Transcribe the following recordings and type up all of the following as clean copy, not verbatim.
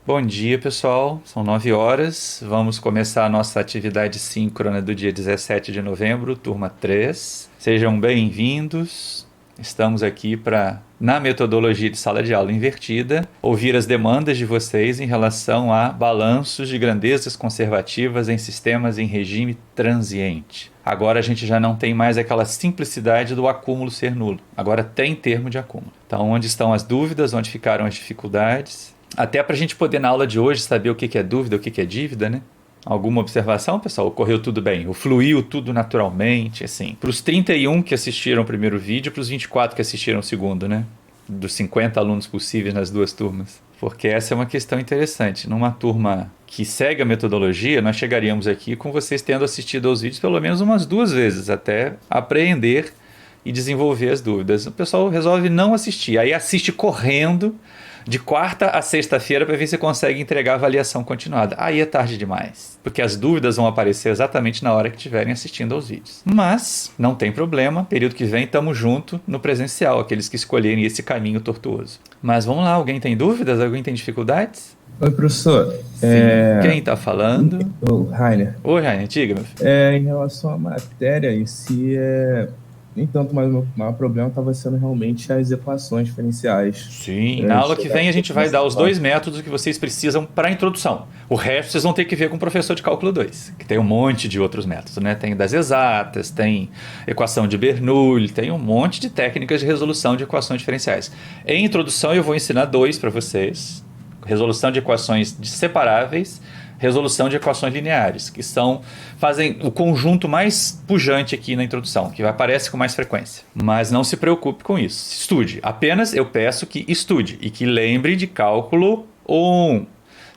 Bom dia, pessoal. São 9 horas. Vamos começar a nossa atividade síncrona do dia 17 de novembro, turma 3. Sejam bem-vindos. Estamos aqui para, na metodologia de sala de aula invertida, ouvir as demandas de vocês em relação a balanços de grandezas conservativas em sistemas em regime transiente. Agora a gente já não tem mais aquela simplicidade do acúmulo ser nulo. Agora tem termo de acúmulo. Então, onde estão as dúvidas, onde ficaram as dificuldades? Até para a gente poder, na aula de hoje, saber o que é dúvida, o que é dívida, né? Alguma observação, pessoal? Ocorreu tudo bem? Fluiu tudo naturalmente, assim? Para os 31 que assistiram o primeiro vídeo, para os 24 que assistiram o segundo, né? Dos 50 alunos possíveis nas duas turmas. Porque essa é uma questão interessante. Numa turma que segue a metodologia, nós chegaríamos aqui com vocês tendo assistido aos vídeos pelo menos umas 2 vezes, até apreender e desenvolver as dúvidas. O pessoal resolve não assistir, aí assiste correndo de quarta a sexta-feira para ver se consegue entregar a avaliação continuada. Aí é tarde demais, porque as dúvidas vão aparecer exatamente na hora que estiverem assistindo aos vídeos. Mas não tem problema, período que vem estamos junto no presencial, aqueles que escolherem esse caminho tortuoso. Mas vamos lá, alguém tem dúvidas? Alguém tem dificuldades? Oi, professor. Sim. Quem está falando? O Rainer. Oi, Rainer, diga, meu filho. Em relação à matéria em si, nem tanto, mas o maior problema estava sendo realmente as equações diferenciais. Sim, na aula que vem a gente vai dar os 2 métodos que vocês precisam para a introdução. O resto vocês vão ter que ver com o professor de cálculo 2, que tem um monte de outros métodos, né? Tem das exatas, tem equação de Bernoulli, tem um monte de técnicas de resolução de equações diferenciais. Em introdução eu vou ensinar 2 para vocês. Resolução de equações separáveis, resolução de equações lineares, que fazem o conjunto mais pujante aqui na introdução, que aparece com mais frequência. Mas não se preocupe com isso. Estude. Apenas eu peço que estude e que lembre de cálculo 1.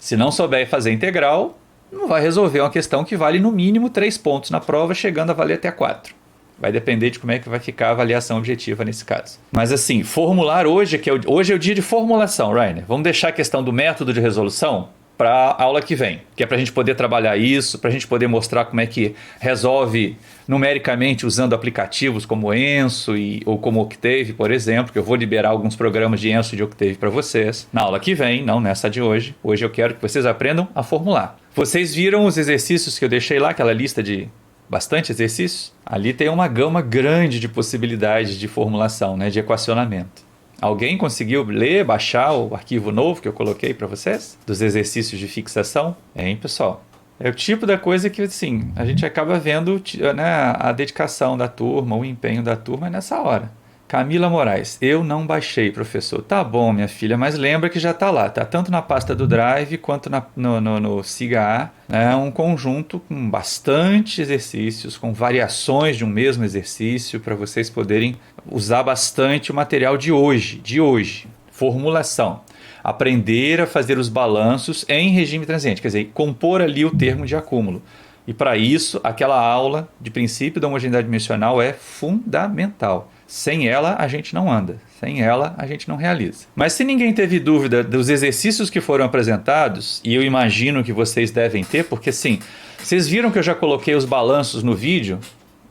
Se não souber fazer integral, não vai resolver uma questão que vale no mínimo 3 pontos na prova, chegando a valer até 4. Vai depender de como é que vai ficar a avaliação objetiva nesse caso. Mas assim, formular hoje, hoje é o dia de formulação, Rainer. Vamos deixar a questão do método de resolução para a aula que vem, que é para a gente poder trabalhar isso, para a gente poder mostrar como é que resolve numericamente usando aplicativos como Enso ou como Octave, por exemplo, que eu vou liberar alguns programas de Enso e de Octave para vocês. Na aula que vem, não nessa de hoje. Hoje eu quero que vocês aprendam a formular. Vocês viram os exercícios que eu deixei lá, aquela lista de bastante exercícios? Ali tem uma gama grande de possibilidades de formulação, né, de equacionamento. Alguém conseguiu ler, baixar o arquivo novo que eu coloquei para vocês? Dos exercícios de fixação? Hein, pessoal? É o tipo da coisa que, assim, a gente acaba vendo, né, a dedicação da turma, o empenho da turma nessa hora. Camila Moraes, eu não baixei, professor. Tá bom, minha filha, mas lembra que já tá lá, tá? Tanto na pasta do Drive quanto no SIGA A, né? Um conjunto com bastante exercícios, com variações de um mesmo exercício, para vocês poderem usar bastante o material de hoje. Formulação. Aprender a fazer os balanços em regime transiente, quer dizer, compor ali o termo de acúmulo. E para isso, aquela aula de princípio da homogeneidade dimensional é fundamental. Sem ela, a gente não anda. Sem ela, a gente não realiza. Mas se ninguém teve dúvida dos exercícios que foram apresentados, e eu imagino que vocês devem ter, porque sim, vocês viram que eu já coloquei os balanços no vídeo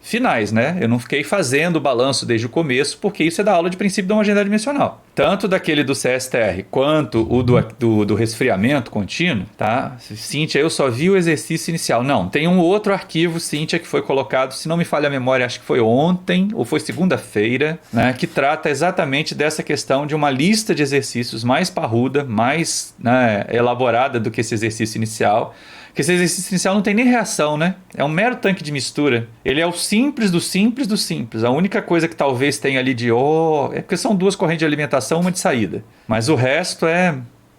finais, né? Eu não fiquei fazendo o balanço desde o começo, porque isso é da aula de princípio da homogeneidade dimensional. Tanto daquele do CSTR, quanto o do resfriamento contínuo, tá? Cíntia, eu só vi o exercício inicial. Não, tem um outro arquivo, Cíntia, que foi colocado, se não me falha a memória, acho que foi ontem, ou foi segunda-feira, né? Que trata exatamente dessa questão de uma lista de exercícios mais parruda, mais, né, elaborada do que esse exercício inicial. Porque esse exercício inicial não tem nem reação, né? É um mero tanque de mistura. Ele é o simples do simples do simples. A única coisa que talvez tenha ali de é porque são 2 correntes de alimentação, uma de saída. Mas o resto é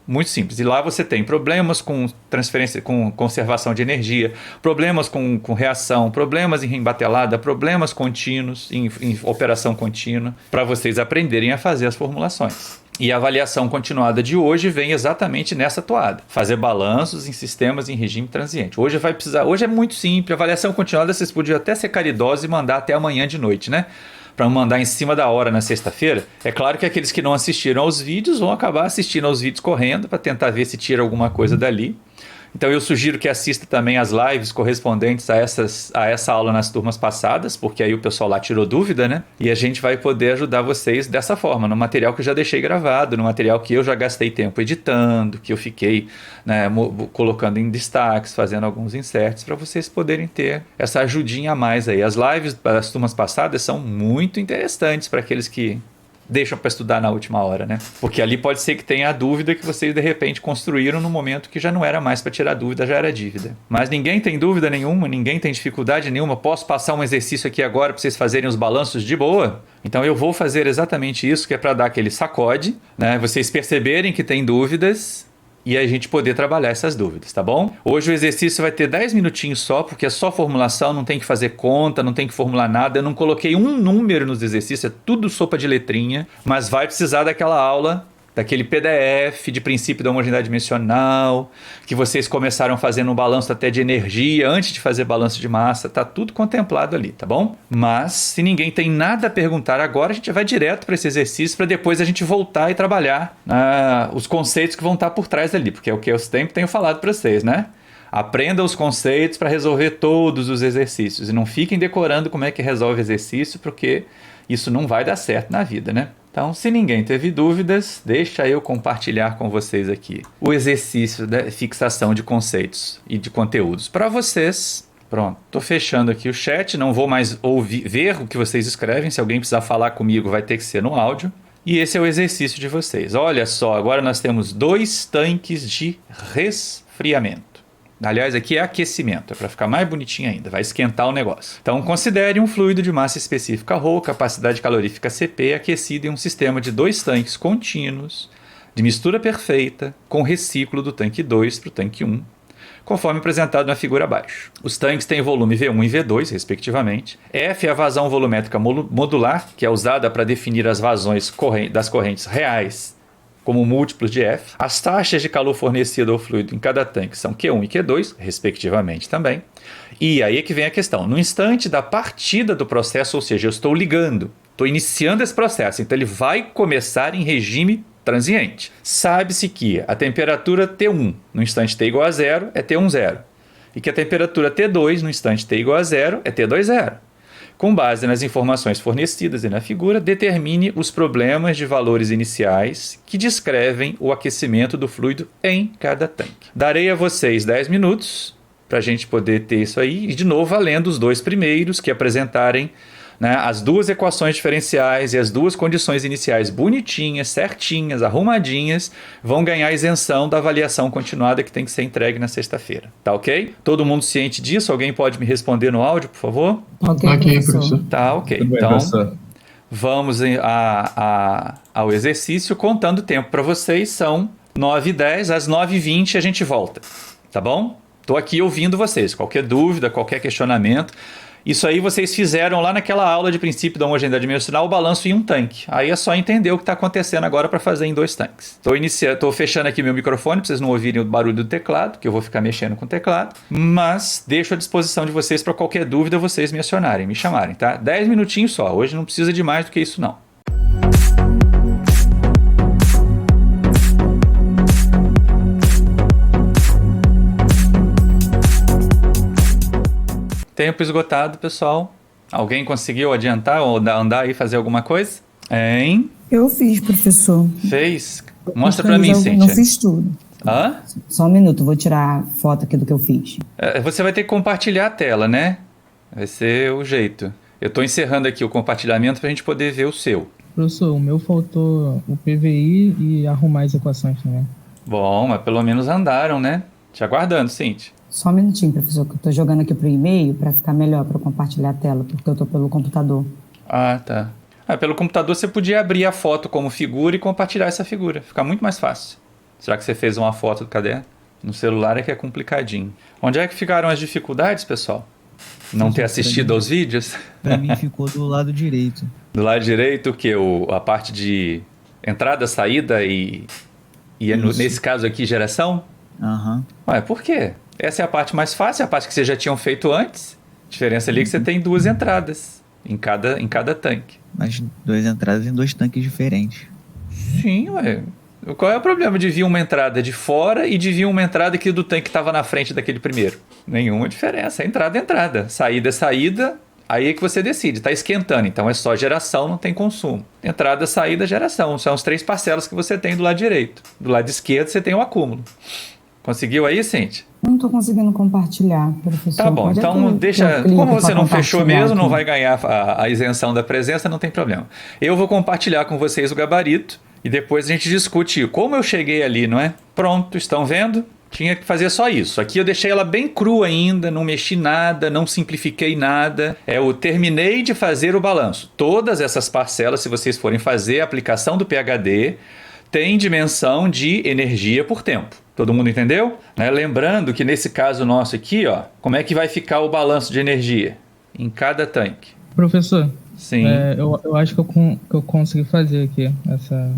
muito simples. E lá você tem problemas com transferência, com conservação de energia, problemas com reação, problemas em rebatelada, problemas contínuos, em operação contínua, para vocês aprenderem a fazer as formulações. E a avaliação continuada de hoje vem exatamente nessa toada. Fazer balanços em sistemas em regime transiente. Hoje é muito simples. A avaliação continuada vocês podiam até ser caridosos e mandar até amanhã de noite, né? Para mandar em cima da hora na sexta-feira. É claro que aqueles que não assistiram aos vídeos vão acabar assistindo aos vídeos correndo para tentar ver se tira alguma coisa dali. Então eu sugiro que assista também as lives correspondentes a essa aula nas turmas passadas, porque aí o pessoal lá tirou dúvida, né? E a gente vai poder ajudar vocês dessa forma, no material que eu já deixei gravado, no material que eu já gastei tempo editando, que eu fiquei, né, colocando em destaques, fazendo alguns inserts, para vocês poderem ter essa ajudinha a mais aí. As lives das turmas passadas são muito interessantes para aqueles que deixam para estudar na última hora, né? Porque ali pode ser que tenha a dúvida que vocês de repente construíram no momento que já não era mais para tirar dúvida, já era dívida. Mas ninguém tem dúvida nenhuma, ninguém tem dificuldade nenhuma. Posso passar um exercício aqui agora para vocês fazerem os balanços de boa? Então eu vou fazer exatamente isso, que é para dar aquele sacode, né? Vocês perceberem que tem dúvidas e a gente poder trabalhar essas dúvidas, tá bom? Hoje o exercício vai ter 10 minutinhos só, porque é só formulação, não tem que fazer conta, não tem que formular nada. Eu não coloquei um número nos exercícios, é tudo sopa de letrinha, mas vai precisar daquela aula, daquele PDF de princípio da homogeneidade dimensional, que vocês começaram fazendo um balanço até de energia, antes de fazer balanço de massa, tá tudo contemplado ali, tá bom? Mas, se ninguém tem nada a perguntar agora, a gente vai direto para esse exercício, para depois a gente voltar e trabalhar os conceitos que vão estar por trás ali, porque é o que eu sempre tenho falado para vocês, né? Aprenda os conceitos para resolver todos os exercícios, e não fiquem decorando como é que resolve exercício, porque isso não vai dar certo na vida, né? Então, se ninguém teve dúvidas, deixa eu compartilhar com vocês aqui o exercício da fixação de conceitos e de conteúdos para vocês. Pronto, estou fechando aqui o chat, não vou mais ver o que vocês escrevem. Se alguém precisar falar comigo, vai ter que ser no áudio. E esse é o exercício de vocês. Olha só, agora nós temos 2 tanques de resfriamento. Aliás, aqui é aquecimento, é para ficar mais bonitinho ainda, vai esquentar o negócio. Então, considere um fluido de massa específica ρ, capacidade calorífica Cp, aquecido em um sistema de 2 tanques contínuos, de mistura perfeita, com reciclo do tanque 2 para o tanque 1, conforme apresentado na figura abaixo. Os tanques têm volume V1 e V2, respectivamente. F é a vazão volumétrica modular, que é usada para definir as vazões das correntes reais como múltiplos de F. As taxas de calor fornecido ao fluido em cada tanque são Q1 e Q2, respectivamente também. E aí é que vem a questão. No instante da partida do processo, ou seja, eu estou ligando, estou iniciando esse processo, então ele vai começar em regime transiente. Sabe-se que a temperatura T1 no instante T igual a 0 é T1 zero. E que a temperatura T2 no instante T igual a 0 é T2 zero. Com base nas informações fornecidas e na figura, determine os problemas de valores iniciais que descrevem o aquecimento do fluido em cada tanque. Darei a vocês 10 minutos para a gente poder ter isso aí, e de novo valendo os 2 primeiros que apresentarem, né, as 2 equações diferenciais e as 2 condições iniciais bonitinhas, certinhas, arrumadinhas, vão ganhar isenção da avaliação continuada que tem que ser entregue na sexta-feira. Tá ok? Todo mundo ciente disso? Alguém pode me responder no áudio, por favor? Ok, professor. Tá, ok. Tudo bem, então, professor. vamos ao exercício, contando o tempo para vocês. São 9h10, às 9h20 a gente volta. Tá bom? Estou aqui ouvindo vocês. Qualquer dúvida, qualquer questionamento. Isso aí vocês fizeram lá naquela aula de princípio da homogeneidade dimensional, o balanço em um tanque. Aí é só entender o que está acontecendo agora para fazer em 2 tanques. Estou fechando aqui meu microfone para vocês não ouvirem o barulho do teclado, que eu vou ficar mexendo com o teclado. Mas deixo à disposição de vocês para qualquer dúvida vocês me acionarem, me chamarem, tá? 10 minutinhos só. Hoje não precisa de mais do que isso, não. Tempo esgotado, pessoal. Alguém conseguiu adiantar ou andar aí e fazer alguma coisa? Hein? Eu fiz, professor. Fez? Mostra pra mim, Eu Cíntia. não fiz tudo. Hã? Só um minuto, vou tirar foto aqui do que eu fiz. Você vai ter que compartilhar a tela, né? Vai ser o jeito. Eu tô encerrando aqui o compartilhamento pra gente poder ver o seu. Professor, o meu faltou o PVI e arrumar as equações também. Bom, mas pelo menos andaram, né? Te aguardando, Cíntia. Só um minutinho, professor, que eu tô jogando aqui pro e-mail para ficar melhor para compartilhar a tela, porque eu tô pelo computador. Ah, tá. Pelo computador você podia abrir a foto como figura e compartilhar essa figura. Fica muito mais fácil. Será que você fez uma foto do caderno? No celular é que é complicadinho. Onde é que ficaram as dificuldades, pessoal? Não ter assistido aos vídeos? Pra mim ficou do lado direito. Do lado direito, o quê? A parte de entrada, saída e nesse caso aqui, geração? Aham. Ué, por quê? Essa é a parte mais fácil, a parte que vocês já tinham feito antes. A diferença ali é que você tem 2 entradas em cada tanque. Mas 2 entradas em 2 tanques diferentes. Sim, ué. Qual é o problema de vir uma entrada de fora e de vir uma entrada que do tanque estava na frente daquele primeiro? Nenhuma diferença. Entrada é entrada. Saída é saída. Aí é que você decide. Está esquentando. Então é só geração, não tem consumo. Entrada, saída, geração. São as 3 parcelas que você tem do lado direito. Do lado esquerdo você tem o acúmulo. Conseguiu aí, Cintia? Não estou conseguindo compartilhar, professor. Tá bom, Pode então deixa. clico Como você pra não fechou compartilhar mesmo, não aqui. vai ganhar a isenção da presença, não tem problema. Eu vou compartilhar com vocês o gabarito e depois a gente discute como eu cheguei ali, não é? Pronto, estão vendo? Tinha que fazer só isso. Aqui eu deixei ela bem crua ainda, não mexi nada, não simplifiquei nada. Eu terminei de fazer o balanço. Todas essas parcelas, se vocês forem fazer a aplicação do PhD, tem dimensão de energia por tempo. Todo mundo entendeu? Né? Lembrando que nesse caso nosso aqui, ó, como é que vai ficar o balanço de energia em cada tanque? Professor, Sim. eu acho que eu consegui fazer aqui essa.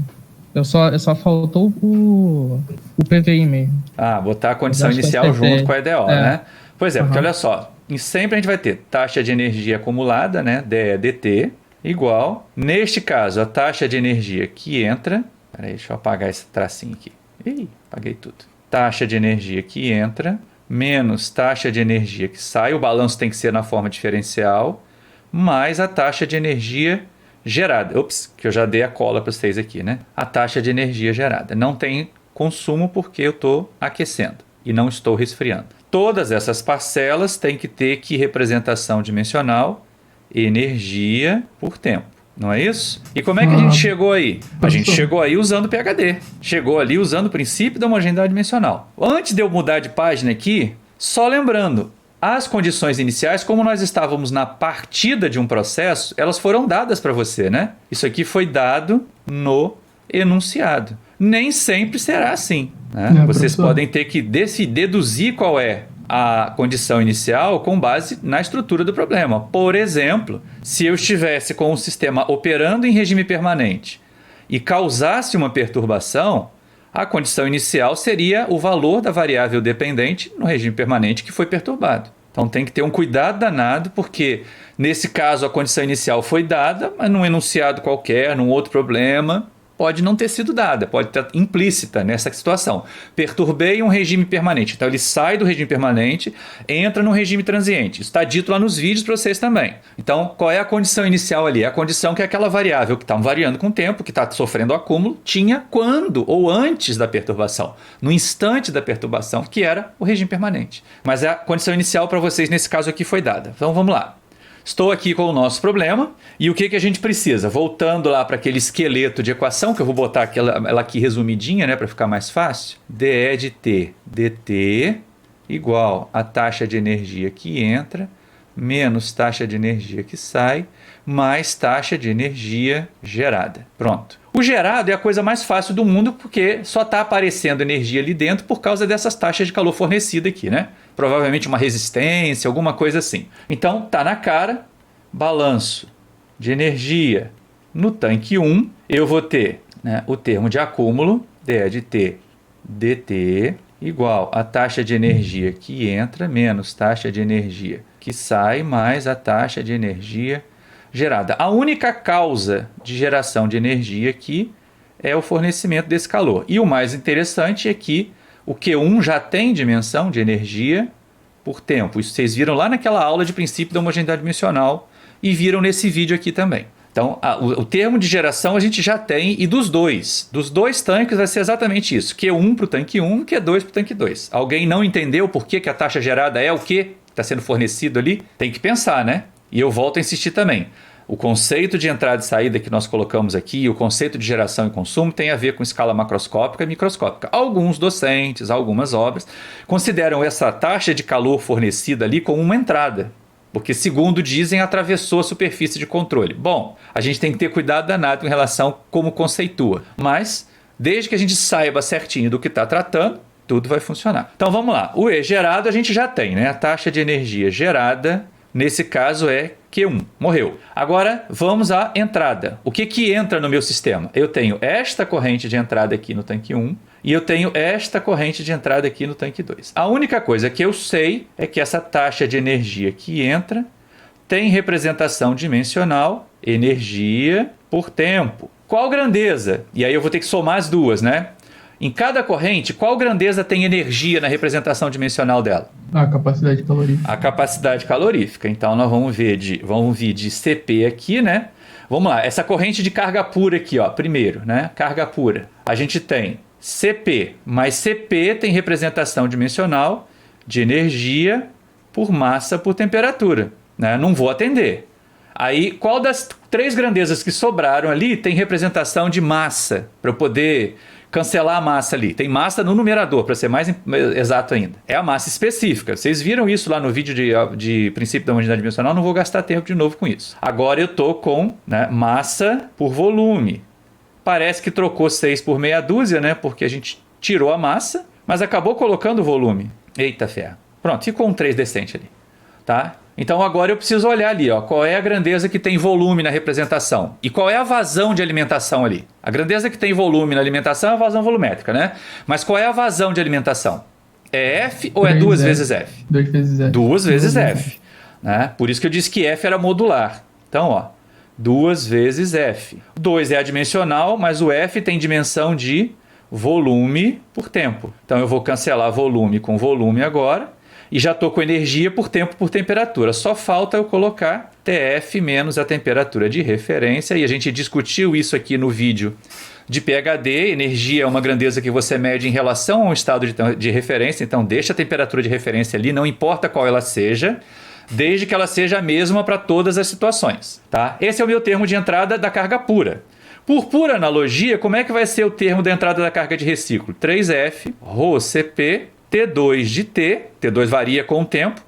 Só faltou o PVI mesmo. Ah, botar a condição Eu acho que inicial acertei. junto com a EDO, né? Pois é, porque Uhum. olha só, sempre a gente vai ter taxa de energia acumulada, né? DEDT, igual. Neste caso, a taxa de energia que entra. Peraí, deixa eu apagar esse tracinho aqui. Ih, apaguei tudo. Taxa de energia que entra, menos taxa de energia que sai. O balanço tem que ser na forma diferencial, mais a taxa de energia gerada. Ops, que eu já dei a cola para vocês aqui, né? A taxa de energia gerada. Não tem consumo porque eu estou aquecendo e não estou resfriando. Todas essas parcelas têm que ter que representação dimensional, energia por tempo. Não é isso? E como é que a gente chegou aí? A gente chegou aí usando o PhD. Chegou ali usando o princípio da homogeneidade dimensional. Antes de eu mudar de página aqui, só lembrando, as condições iniciais, como nós estávamos na partida de um processo, elas foram dadas para você, né? Isso aqui foi dado no enunciado. Nem sempre será assim, né? Vocês podem ter que deduzir qual é a condição inicial com base na estrutura do problema. Por exemplo, se eu estivesse com um sistema operando em regime permanente e causasse uma perturbação, a condição inicial seria o valor da variável dependente no regime permanente que foi perturbado. Então tem que ter um cuidado danado, porque nesse caso a condição inicial foi dada, mas num enunciado qualquer, num outro problema, pode não ter sido dada, pode estar implícita nessa situação. Perturbei um regime permanente. Então ele sai do regime permanente, entra no regime transiente. Isso está dito lá nos vídeos para vocês também. Então, qual é a condição inicial ali? É a condição que aquela variável que está variando com o tempo, que está sofrendo acúmulo, tinha quando ou antes da perturbação. No instante da perturbação, que era o regime permanente. Mas a condição inicial para vocês nesse caso aqui foi dada. Então vamos lá. Estou aqui com o nosso problema e o que a gente precisa? Voltando lá para aquele esqueleto de equação, que eu vou botar ela aqui resumidinha, né, para ficar mais fácil. dE de T dt igual a taxa de energia que entra menos taxa de energia que sai mais taxa de energia gerada. Pronto. O gerado é a coisa mais fácil do mundo porque só está aparecendo energia ali dentro por causa dessas taxas de calor fornecida aqui, né? Provavelmente uma resistência, alguma coisa assim. Então, tá na cara, balanço de energia no tanque 1, eu vou ter, né, o termo de acúmulo, dE de T dt, igual a taxa de energia que entra menos taxa de energia que sai mais a taxa de energia gerada. A única causa de geração de energia aqui é o fornecimento desse calor. E o mais interessante é que o Q1 já tem dimensão de energia por tempo. Isso vocês viram lá naquela aula de princípio da homogeneidade dimensional e viram nesse vídeo aqui também. Então, o termo de geração a gente já tem, e dos dois tanques vai ser exatamente isso. Q1 para o tanque 1, Q2 para o tanque 2. Alguém não entendeu por que a taxa gerada é o que está sendo fornecido ali? Tem que pensar, né? E eu volto a insistir também. O conceito de entrada e saída que nós colocamos aqui, o conceito de geração e consumo tem a ver com escala macroscópica e microscópica. Alguns docentes, algumas obras, consideram essa taxa de calor fornecida ali como uma entrada, porque, segundo dizem, atravessou a superfície de controle. Bom, a gente tem que ter cuidado danado em relação a como conceitua, mas desde que a gente saiba certinho do que está tratando, tudo vai funcionar. Então vamos lá, o E gerado a gente já tem, né? A taxa de energia gerada, nesse caso é Q1, morreu. Agora vamos à entrada. O que entra no meu sistema? Eu tenho esta corrente de entrada aqui no tanque 1 e eu tenho esta corrente de entrada aqui no tanque 2. A única coisa que eu sei é que essa taxa de energia que entra tem representação dimensional, energia por tempo. Qual grandeza? E aí eu vou ter que somar as duas, né? Em cada corrente, qual grandeza tem energia na representação dimensional dela? A capacidade calorífica. A capacidade calorífica. Então, nós vamos vir de CP aqui, né? Vamos lá, essa corrente de carga pura aqui, ó, primeiro, né? Carga pura. A gente tem CP, mas CP tem representação dimensional de energia por massa por temperatura, né? Não vou atender. Aí, qual das 3 grandezas que sobraram ali tem representação de massa, para eu poder cancelar a massa ali? Tem massa no numerador, para ser mais exato ainda. É a massa específica. Vocês viram isso lá no vídeo de princípio da homogeneidade dimensional, não vou gastar tempo de novo com isso. Agora eu estou com, né, massa por volume. Parece que trocou 6 por meia dúzia, né? Porque a gente tirou a massa, mas acabou colocando o volume. Eita ferro. Pronto, ficou um 3 decente ali. Tá? Então agora eu preciso olhar ali, ó, qual é a grandeza que tem volume na representação e qual é a vazão de alimentação ali. A grandeza que tem volume na alimentação é a vazão volumétrica, né? Mas qual é a vazão de alimentação? É F ou é 2 vezes F? 2 vezes F. 2 vezes F. Né? Por isso que eu disse que F era modular. Então, ó, 2 vezes F. 2 é adimensional, mas o F tem dimensão de volume por tempo. Então eu vou cancelar volume com volume agora. E já estou com energia por tempo por temperatura. Só falta eu colocar TF menos a temperatura de referência. E a gente discutiu isso aqui no vídeo de PHD. Energia é uma grandeza que você mede em relação ao estado de referência. Então deixa a temperatura de referência ali, não importa qual ela seja, desde que ela seja a mesma para todas as situações. Tá? Esse é o meu termo de entrada da carga pura. Por pura analogia, como é que vai ser o termo da entrada da carga de reciclo? 3F, ρCp, T2 de T, T2 varia com o tempo,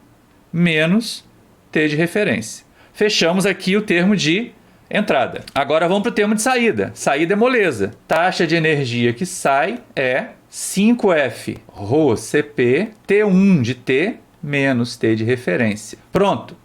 menos T de referência. Fechamos aqui o termo de entrada. Agora vamos para o termo de saída. Saída é moleza. Taxa de energia que sai é 5F ρCp, T1 de T, menos T de referência. Pronto.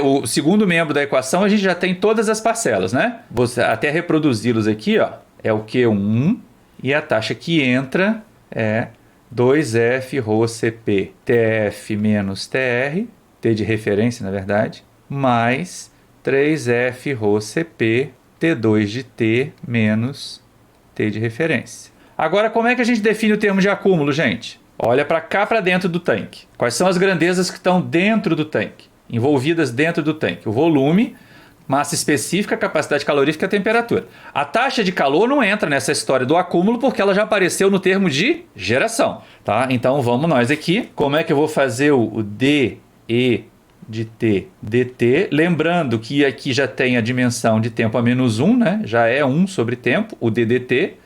O segundo membro da equação a gente já tem todas as parcelas, né? Vou até reproduzi-los aqui, ó. É o Q1 e a taxa que entra é 2F ρCp TF menos TR, T de referência na verdade, mais 3F ρCp T2 de T menos T de referência. Agora como é que a gente define o termo de acúmulo, gente? Olha para cá, para dentro do tanque. Quais são as grandezas que estão dentro do tanque? Envolvidas dentro do tanque. O volume, massa específica, capacidade calorífica e a temperatura. A taxa de calor não entra nessa história do acúmulo porque ela já apareceu no termo de geração. Tá? Então vamos nós aqui. Como é que eu vou fazer o dE de T dt? Lembrando que aqui já tem a dimensão de tempo a menos 1, né? Já é 1 sobre tempo, o ddt.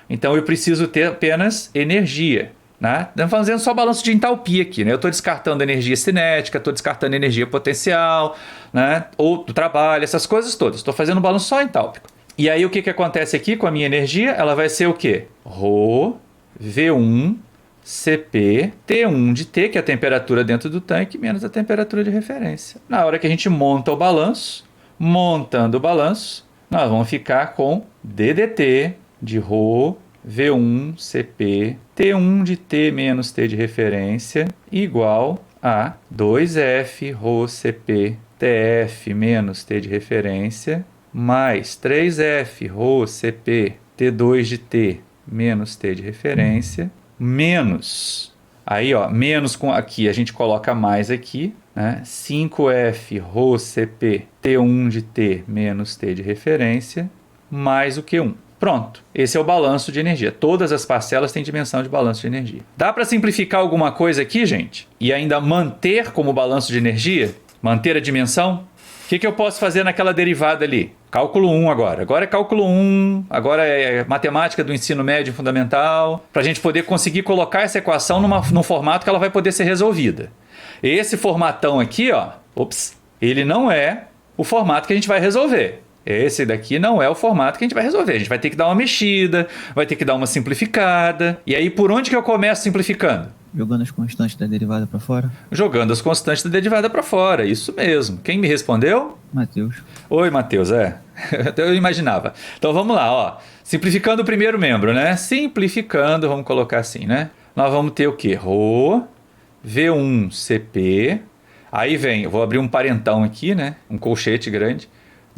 Então eu preciso ter apenas energia. Né? Estamos fazendo só balanço de entalpia aqui, né? Eu estou descartando energia cinética, estou descartando energia potencial, né? Ou do trabalho, essas coisas todas. Estou fazendo um balanço só entálpico. E aí o que acontece aqui com a minha energia? Ela vai ser o quê? Rho V1 Cp T1 de T, que é a temperatura dentro do tanque, menos a temperatura de referência. Na hora que a gente monta o balanço, montando o balanço, nós vamos ficar com ddt de Rho V1 Cp T1 de T menos T de referência igual a 2F ρCp TF menos T de referência mais 3F ρCp T2 de T menos T de referência menos, aí ó, menos com aqui, a gente coloca mais aqui, né? 5F ρCp T1 de T menos T de referência mais o Q1. Pronto, esse é o balanço de energia. Todas as parcelas têm dimensão de balanço de energia. Dá para simplificar alguma coisa aqui, gente? E ainda manter como balanço de energia? Manter a dimensão? O que eu posso fazer naquela derivada ali? Cálculo 1 agora. Agora é cálculo 1, agora é matemática do ensino médio fundamental, para a gente poder conseguir colocar essa equação num formato que ela vai poder ser resolvida. Esse formatão aqui, ó, ele não é o formato que a gente vai resolver. Esse daqui não é o formato que a gente vai resolver. A gente vai ter que dar uma mexida, vai ter que dar uma simplificada. E aí, por onde que eu começo simplificando? Jogando as constantes da derivada para fora? Jogando as constantes da derivada para fora, isso mesmo. Quem me respondeu? Matheus. Oi, Matheus, eu imaginava. Então vamos lá, ó. Simplificando o primeiro membro, né? Simplificando, vamos colocar assim, né? Nós vamos ter o quê? Rho V1 Cp. Aí vem, eu vou abrir um parentão aqui, né? Um colchete grande.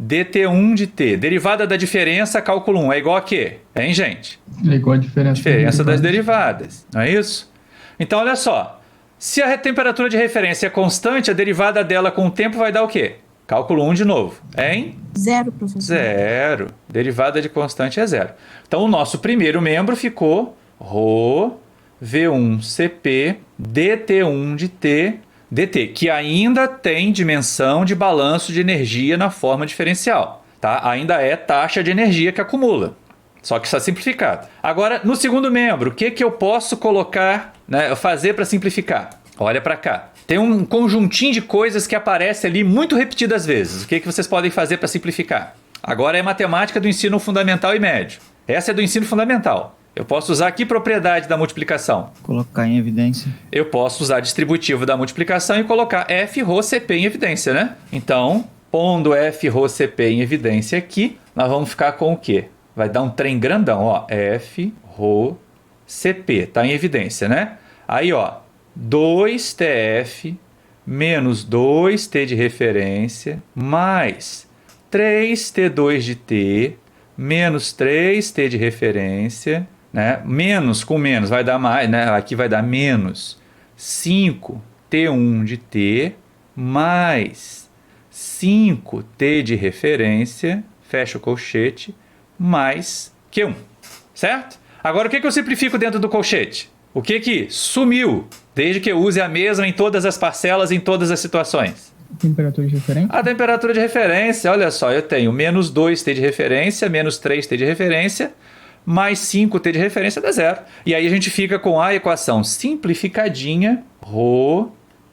dt1 de t. Derivada da diferença, cálculo 1, é igual a quê? Hein, gente? É igual a diferença. Diferença das derivadas, não é isso? Então, olha só. Se a temperatura de referência é constante, a derivada dela com o tempo vai dar o quê? Cálculo 1 de novo. Hein? 0, professor. 0. Derivada de constante é 0. Então, o nosso primeiro membro ficou ρ V1CP dt1 de t dt, que ainda tem dimensão de balanço de energia na forma diferencial. Tá? Ainda é taxa de energia que acumula. Só que está simplificado. Agora, no segundo membro, o que eu posso colocar, né, fazer para simplificar? Olha para cá. Tem um conjuntinho de coisas que aparece ali muito repetidas vezes. O que vocês podem fazer para simplificar? Agora é matemática do ensino fundamental e médio. Essa é do ensino fundamental. Eu posso usar que propriedade da multiplicação? Colocar em evidência. Eu posso usar distributivo da multiplicação e colocar f ρ CP em evidência, né? Então, pondo f ρ CP em evidência aqui, nós vamos ficar com o quê? Vai dar um trem grandão, ó. F ρ CP, tá em evidência, né? Aí, ó, 2TF menos 2T de referência mais 3T2 de T menos 3T de referência, né? Menos com menos vai dar mais, né? Aqui vai dar menos 5T1 de T mais 5T de referência, fecha o colchete, mais Q1, certo? Agora o que eu simplifico dentro do colchete? O que sumiu, desde que eu use a mesma em todas as parcelas, em todas as situações? Temperatura de referência? A temperatura de referência, olha só, eu tenho menos 2T de referência, menos 3T de referência, mais 5T de referência dá 0. E aí a gente fica com a equação simplificadinha, ρ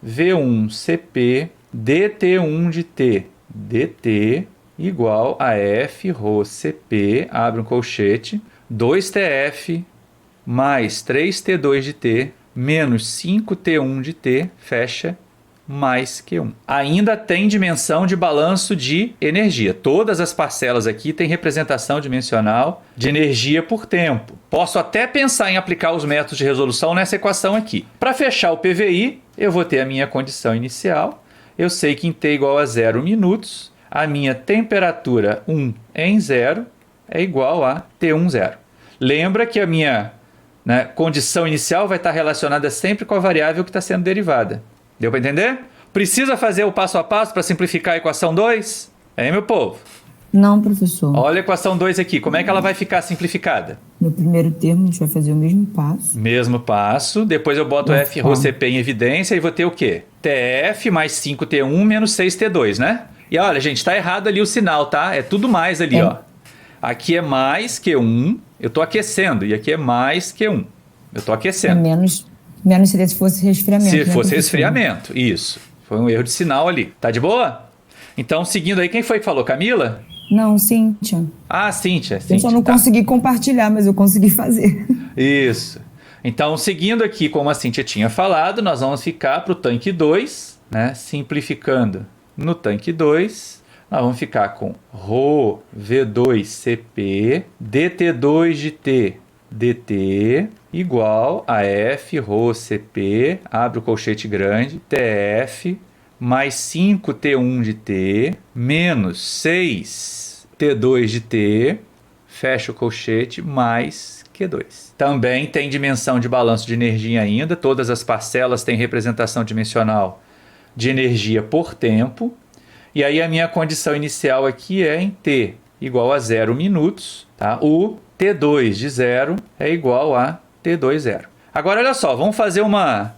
V1CP dt1 de t dt igual a f ρ CP, abre um colchete, 2TF mais 3T2 de t menos 5T1 de t, fecha, mais Q1. Ainda tem dimensão de balanço de energia. Todas as parcelas aqui têm representação dimensional de energia por tempo. Posso até pensar em aplicar os métodos de resolução nessa equação aqui. Para fechar o PVI, eu vou ter a minha condição inicial. Eu sei que em t igual a 0 minutos, a minha temperatura 1 em 0 é igual a T1 0. Lembra que a minha condição inicial vai estar relacionada sempre com a variável que está sendo derivada. Deu para entender? Precisa fazer o passo a passo para simplificar a equação 2? Hein, meu povo? Não, professor. Olha a equação 2 aqui. Como é que ela vai ficar simplificada? No primeiro termo, a gente vai fazer o mesmo passo. Mesmo passo. Depois eu boto f ρ CP em evidência e vou ter o quê? TF mais 5T1 menos 6T2, né? E olha, gente, tá errado ali o sinal, tá? É tudo mais ali, ó. Aqui é mais Q1, eu estou aquecendo. E aqui é mais Q1, eu estou aquecendo. É menos seria se fosse resfriamento. Se fosse resfriamento, isso. Foi um erro de sinal ali. Tá de boa? Então, seguindo aí, quem foi que falou? Camila? Não, Cíntia. Ah, Cíntia. Eu só não consegui compartilhar, mas eu consegui fazer. Isso. Então, seguindo aqui, como a Cíntia tinha falado, nós vamos ficar para o tanque 2, né? Simplificando no tanque 2, nós vamos ficar com ρ V2CP dt2 de t dt igual a f ρ CP, abre o colchete grande, TF mais 5T1 de t menos 6T2 de t, fecha o colchete, mais Q2. Também tem dimensão de balanço de energia ainda, todas as parcelas têm representação dimensional de energia por tempo. E aí a minha condição inicial aqui é em t igual a 0 minutos, tá? O T2 de 0 é igual a T2 0. Agora, olha só, vamos fazer uma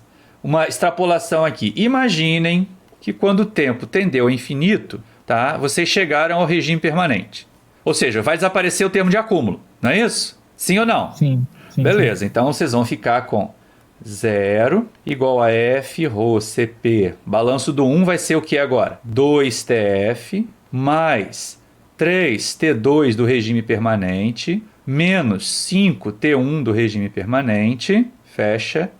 extrapolação aqui. Imaginem que quando o tempo tendeu ao infinito, tá? Vocês chegaram ao regime permanente. Ou seja, vai desaparecer o termo de acúmulo, não é isso? Sim ou não? Sim. Beleza, então vocês vão ficar com 0 igual a f ρ CP. Balanço do 1 vai ser o que agora? 2TF mais 3T2 do regime permanente menos 5T1 do regime permanente, fecha,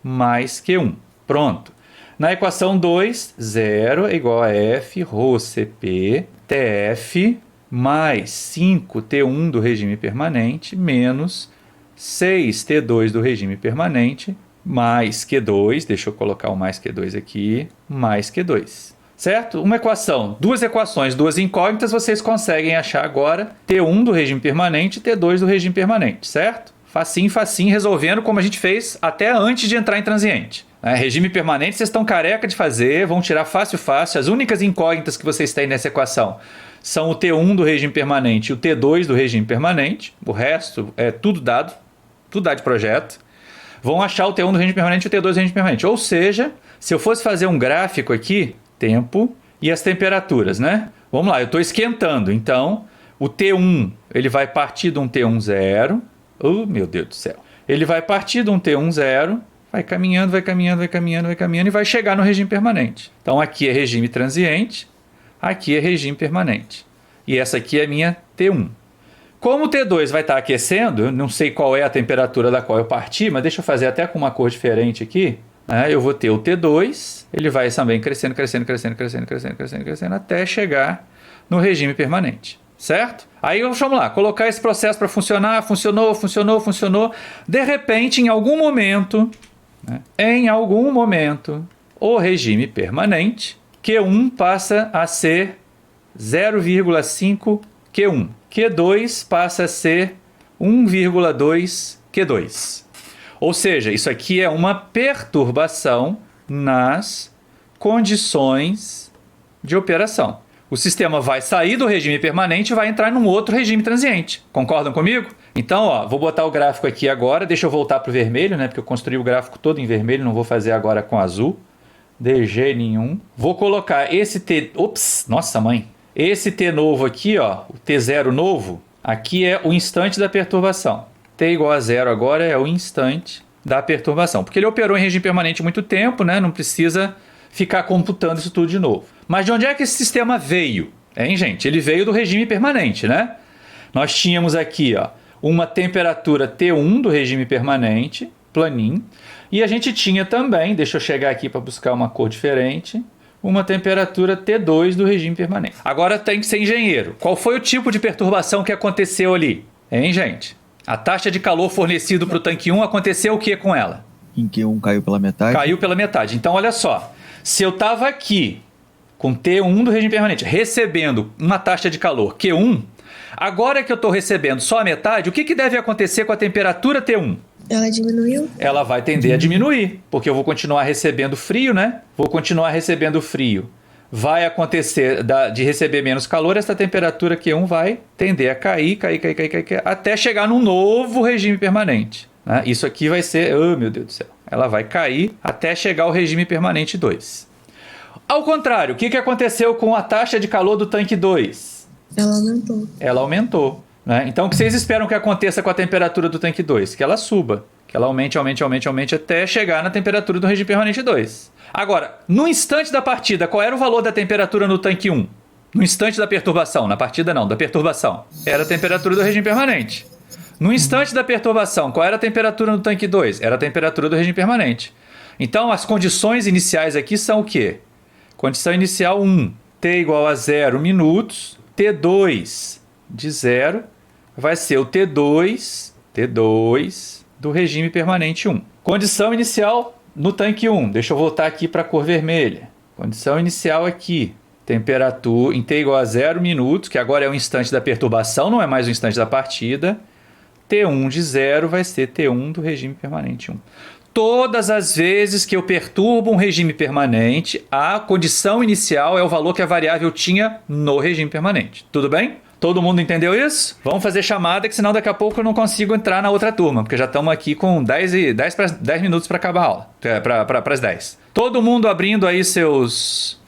mais Q1. Pronto. Na equação 2, 0 é igual a f ρ CP TF mais 5T1 do regime permanente menos 6T2 do regime permanente mais Q2, deixa eu colocar o mais Q2 aqui, mais Q2. certo? Uma equação, duas equações, duas incógnitas, vocês conseguem achar agora T1 do regime permanente e T2 do regime permanente, certo? Facinho, facinho, resolvendo como a gente fez até antes de entrar em transiente. Regime permanente vocês estão careca de fazer, vão tirar fácil, fácil. As únicas incógnitas que vocês têm nessa equação são o T1 do regime permanente e o T2 do regime permanente. O resto é tudo dado de projeto. Vão achar o T1 do regime permanente e o T2 do regime permanente. Ou seja, se eu fosse fazer um gráfico aqui, tempo e as temperaturas, né? Vamos lá, eu estou esquentando. Então, o T1 ele vai partir de um T1 zero. Oh, meu Deus do céu. Ele vai partir de um T1 zero, vai caminhando, vai caminhando, vai caminhando, vai caminhando e vai chegar no regime permanente. Então, aqui é regime transiente, aqui é regime permanente. E essa aqui é a minha T1. Como o T2 vai estar aquecendo, eu não sei qual é a temperatura da qual eu parti, mas deixa eu fazer até com uma cor diferente aqui. Eu vou ter o T2, ele vai também crescendo, crescendo, crescendo, crescendo, crescendo, crescendo, crescendo, até chegar no regime permanente. Certo? Aí vamos lá, colocar esse processo para funcionar, funcionou, funcionou, funcionou. De repente, em algum momento, o regime permanente, Q1 passa a ser 0,5 Q1. Q2 passa a ser 1,2 Q2. Ou seja, isso aqui é uma perturbação nas condições de operação. O sistema vai sair do regime permanente e vai entrar num outro regime transiente. Concordam comigo? Então, vou botar o gráfico aqui agora. Deixa eu voltar para o vermelho, né? Porque eu construí o gráfico todo em vermelho, não vou fazer agora com azul. DG nenhum. Vou colocar esse T... Ops, nossa mãe. Esse T novo aqui, o T0 novo, aqui é o instante da perturbação. T igual a 0 agora é o instante da perturbação. Porque ele operou em regime permanente há muito tempo, né? Não precisa ficar computando isso tudo de novo. Mas de onde é que esse sistema veio? Gente? Ele veio do regime permanente, né? Nós tínhamos aqui, uma temperatura T1 do regime permanente, planinho. E a gente tinha também, deixa eu chegar aqui para buscar uma cor diferente, uma temperatura T2 do regime permanente. Agora tem que ser engenheiro. Qual foi o tipo de perturbação que aconteceu ali? Gente? A taxa de calor fornecido para o tanque 1, aconteceu o que com ela? Em Q1 caiu pela metade? Caiu pela metade. Então, olha só. Se eu estava aqui com T1 do regime permanente, recebendo uma taxa de calor Q1, agora que eu estou recebendo só a metade, o que deve acontecer com a temperatura T1? Ela diminuiu? Ela vai tender a diminuir, porque eu vou continuar recebendo frio, né? Vou continuar recebendo frio. Vai acontecer de receber menos calor, essa temperatura Q1 vai tender a cair, até chegar num novo regime permanente. Né? Isso aqui vai ser... Oh, meu Deus do céu. Ela vai cair até chegar ao regime permanente 2. Ao contrário, o que aconteceu com a taxa de calor do tanque 2? Ela aumentou. Ela aumentou. Né? Então, o que vocês esperam que aconteça com a temperatura do tanque 2? Que ela suba. Que ela aumente até chegar na temperatura do regime permanente 2. Agora, no instante da partida, qual era o valor da temperatura no tanque 1? No instante da perturbação. Na partida não, da perturbação. Era a temperatura do regime permanente. No instante da perturbação, qual era a temperatura no tanque 2? Era a temperatura do regime permanente. Então, as condições iniciais aqui são o quê? Condição inicial 1, T igual a 0 minutos, T2 de 0 vai ser o T2 do regime permanente 1. Condição inicial no tanque 1, deixa eu voltar aqui para a cor vermelha. Condição inicial aqui, temperatura em T igual a 0 minutos, que agora é o instante da perturbação, não é mais o instante da partida. T1 de 0 vai ser T1 do regime permanente 1. Todas as vezes que eu perturbo um regime permanente, a condição inicial é o valor que a variável tinha no regime permanente. Tudo bem? Todo mundo entendeu isso? Vamos fazer chamada, que senão daqui a pouco eu não consigo entrar na outra turma, porque já estamos aqui com 10 minutos para acabar a aula, para as 10. Todo mundo abrindo aí suas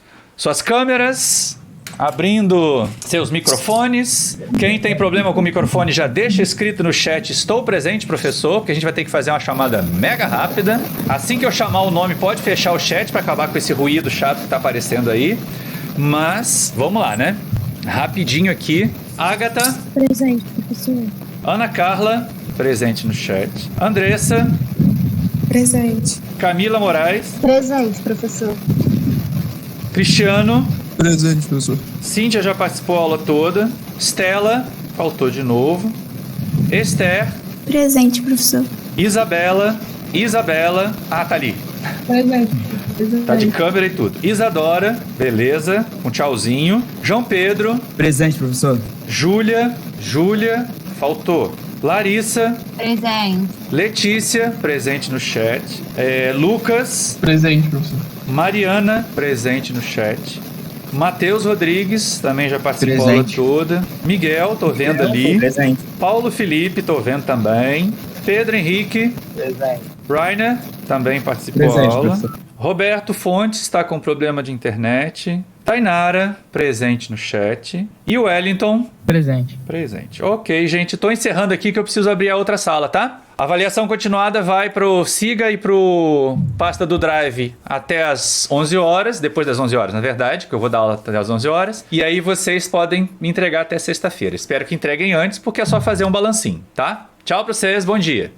câmeras, abrindo seus microfones. Quem tem problema com o microfone já deixa escrito no chat: estou presente, professor, porque a gente vai ter que fazer uma chamada mega rápida. Assim que eu chamar o nome, pode fechar o chat para acabar com esse ruído chato que está aparecendo aí. Mas, vamos lá, né? Rapidinho aqui. Agatha. Presente, professor. Ana Carla, presente no chat. Andressa. Presente. Camila Moraes. Presente, professor. Cristiano. Presente, professor. Cíntia já participou a aula toda. Stella, faltou de novo. Esther. Presente, professor. Isabela. Ah, tá ali. Presente. Tá de câmera e tudo. Isadora, beleza, um tchauzinho. João Pedro, Presente, professor. Júlia, faltou. Larissa, Presente. Letícia, presente no chat. Lucas, Presente, professor. Mariana, presente no chat. Matheus Rodrigues, também já participou a aula Presente. toda. Miguel, tô vendo ali. Presente. Paulo Felipe, tô vendo também. Pedro Henrique. Presente. Rainer, também participou da Presente, aula. professor. Roberto Fontes está com problema de internet. Tainara, presente no chat. E o Wellington, Presente. presente. Ok, gente, tô encerrando aqui que eu preciso abrir a outra sala, tá? A avaliação continuada vai pro Siga e pro pasta do Drive até as 11 horas, depois das 11 horas, na verdade, que eu vou dar aula até as 11 horas. E aí vocês podem me entregar até sexta-feira. Espero que entreguem antes, porque é só fazer um balancinho, tá? Tchau pra vocês, bom dia.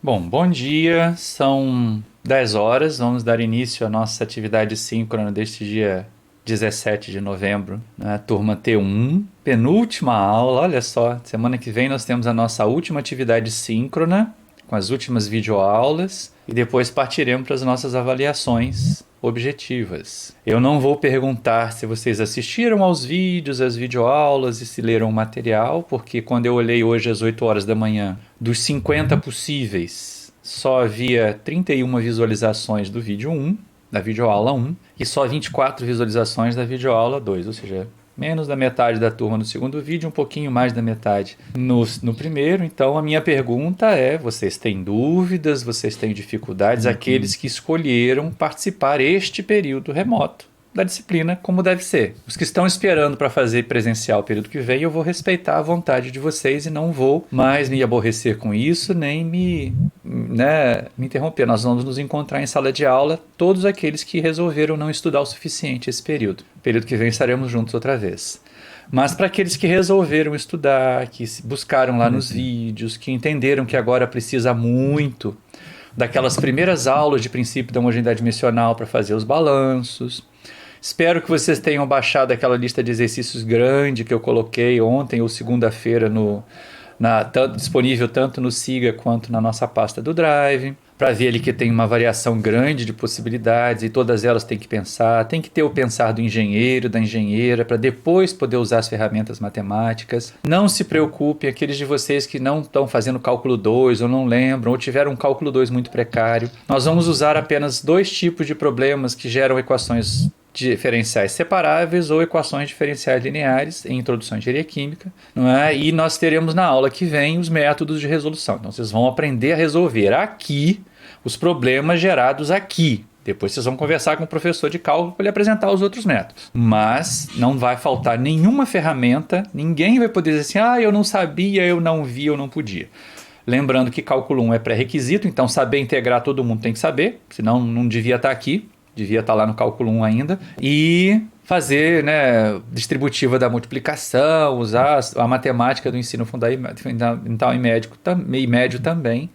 Bom dia, são 10 horas, vamos dar início à nossa atividade síncrona deste dia 17 de novembro, na turma T1, penúltima aula, olha só, semana que vem nós temos a nossa última atividade síncrona, com as últimas videoaulas, e depois partiremos para as nossas avaliações objetivas. Eu não vou perguntar se vocês assistiram aos vídeos, às videoaulas e se leram o material, porque quando eu olhei hoje às 8 horas da manhã, dos 50 possíveis, só havia 31 visualizações do vídeo 1, da videoaula 1, e só 24 visualizações da videoaula 2, ou seja, menos da metade da turma no segundo vídeo, um pouquinho mais da metade no primeiro. Então a minha pergunta é, vocês têm dúvidas, vocês têm dificuldades, aqueles que escolheram participar este período remoto da disciplina como deve ser. Os que estão esperando para fazer presencial o período que vem, eu vou respeitar a vontade de vocês e não vou mais me aborrecer com isso, nem me interromper. Nós vamos nos encontrar em sala de aula, todos aqueles que resolveram não estudar o suficiente esse período. Período que vem estaremos juntos outra vez. Mas para aqueles que resolveram estudar, que buscaram lá nos vídeos, que entenderam que agora precisa muito daquelas primeiras aulas de princípio da homogeneidade dimensional para fazer os balanços. Espero que vocês tenham baixado aquela lista de exercícios grande que eu coloquei ontem ou segunda-feira disponível tanto no Siga quanto na nossa pasta do Drive, para ver ali que tem uma variação grande de possibilidades e todas elas têm que pensar, tem que ter o pensar do engenheiro, da engenheira, para depois poder usar as ferramentas matemáticas. Não se preocupem, aqueles de vocês que não estão fazendo cálculo 2 ou não lembram, ou tiveram um cálculo 2 muito precário. Nós vamos usar apenas 2 tipos de problemas que geram equações diferenciais separáveis ou equações diferenciais lineares em introdução à engenharia química, não é? E nós teremos na aula que vem os métodos de resolução. Então vocês vão aprender a resolver aqui os problemas gerados aqui. Depois vocês vão conversar com o professor de cálculo para lhe apresentar os outros métodos. Mas não vai faltar nenhuma ferramenta, ninguém vai poder dizer assim, eu não sabia, eu não vi, eu não podia. Lembrando que cálculo 1 é pré-requisito, então saber integrar todo mundo tem que saber, senão não devia estar aqui. Devia estar lá no cálculo 1 ainda. E fazer, distributiva da multiplicação, usar a matemática do ensino fundamental e médio também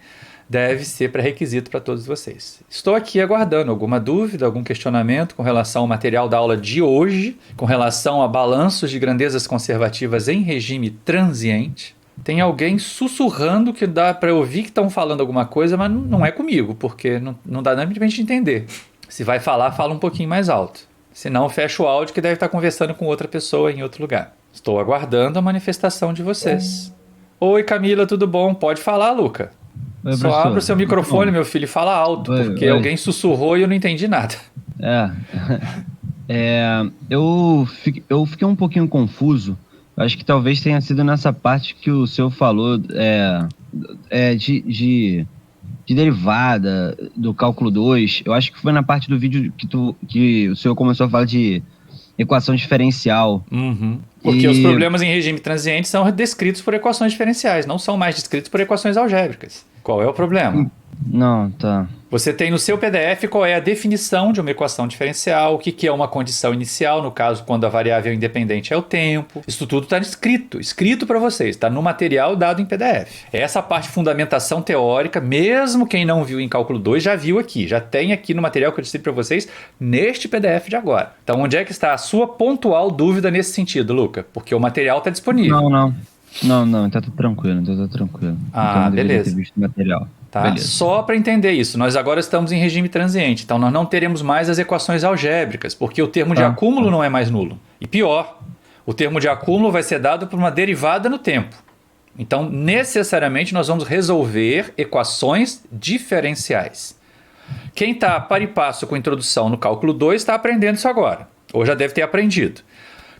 deve ser pré-requisito para todos vocês. Estou aqui aguardando alguma dúvida, algum questionamento com relação ao material da aula de hoje, com relação a balanços de grandezas conservativas em regime transiente. Tem alguém sussurrando que dá para ouvir que estão falando alguma coisa, mas não é comigo, porque não dá nem para a gente entender. Se vai falar, fala um pouquinho mais alto. Senão, fecha o áudio que deve estar conversando com outra pessoa em outro lugar. Estou aguardando a manifestação de vocês. Oi, Camila, tudo bom? Pode falar, Luca. Oi, só professor. abre o seu microfone, meu filho, e fala alto, porque alguém sussurrou e eu não entendi nada. Eu fiquei um pouquinho confuso. Acho que talvez tenha sido nessa parte que o senhor falou de derivada do cálculo 2. Eu acho que foi na parte do vídeo que o senhor começou a falar de equação diferencial. Uhum. Porque os problemas em regime transiente são descritos por equações diferenciais, não são mais descritos por equações algébricas. Qual é o problema? Não, tá. Você tem no seu PDF qual é a definição de uma equação diferencial, o que é uma condição inicial, no caso, quando a variável independente é o tempo. Isso tudo está escrito para vocês, está no material dado em PDF. Essa parte de fundamentação teórica, mesmo quem não viu em cálculo 2, já viu aqui, já tem aqui no material que eu disse para vocês, neste PDF de agora. Então, onde é que está a sua pontual dúvida nesse sentido, Luca? Porque o material está disponível. Não, tá tudo tranquilo, Ah, então, beleza. Ter visto o material. Tá? Beleza. Só para entender isso, nós agora estamos em regime transiente, então nós não teremos mais as equações algébricas, porque o termo de acúmulo não é mais nulo. E pior, o termo de acúmulo vai ser dado por uma derivada no tempo. Então, necessariamente, nós vamos resolver equações diferenciais. Quem está par e passo com introdução no cálculo 2 está aprendendo isso agora, ou já deve ter aprendido.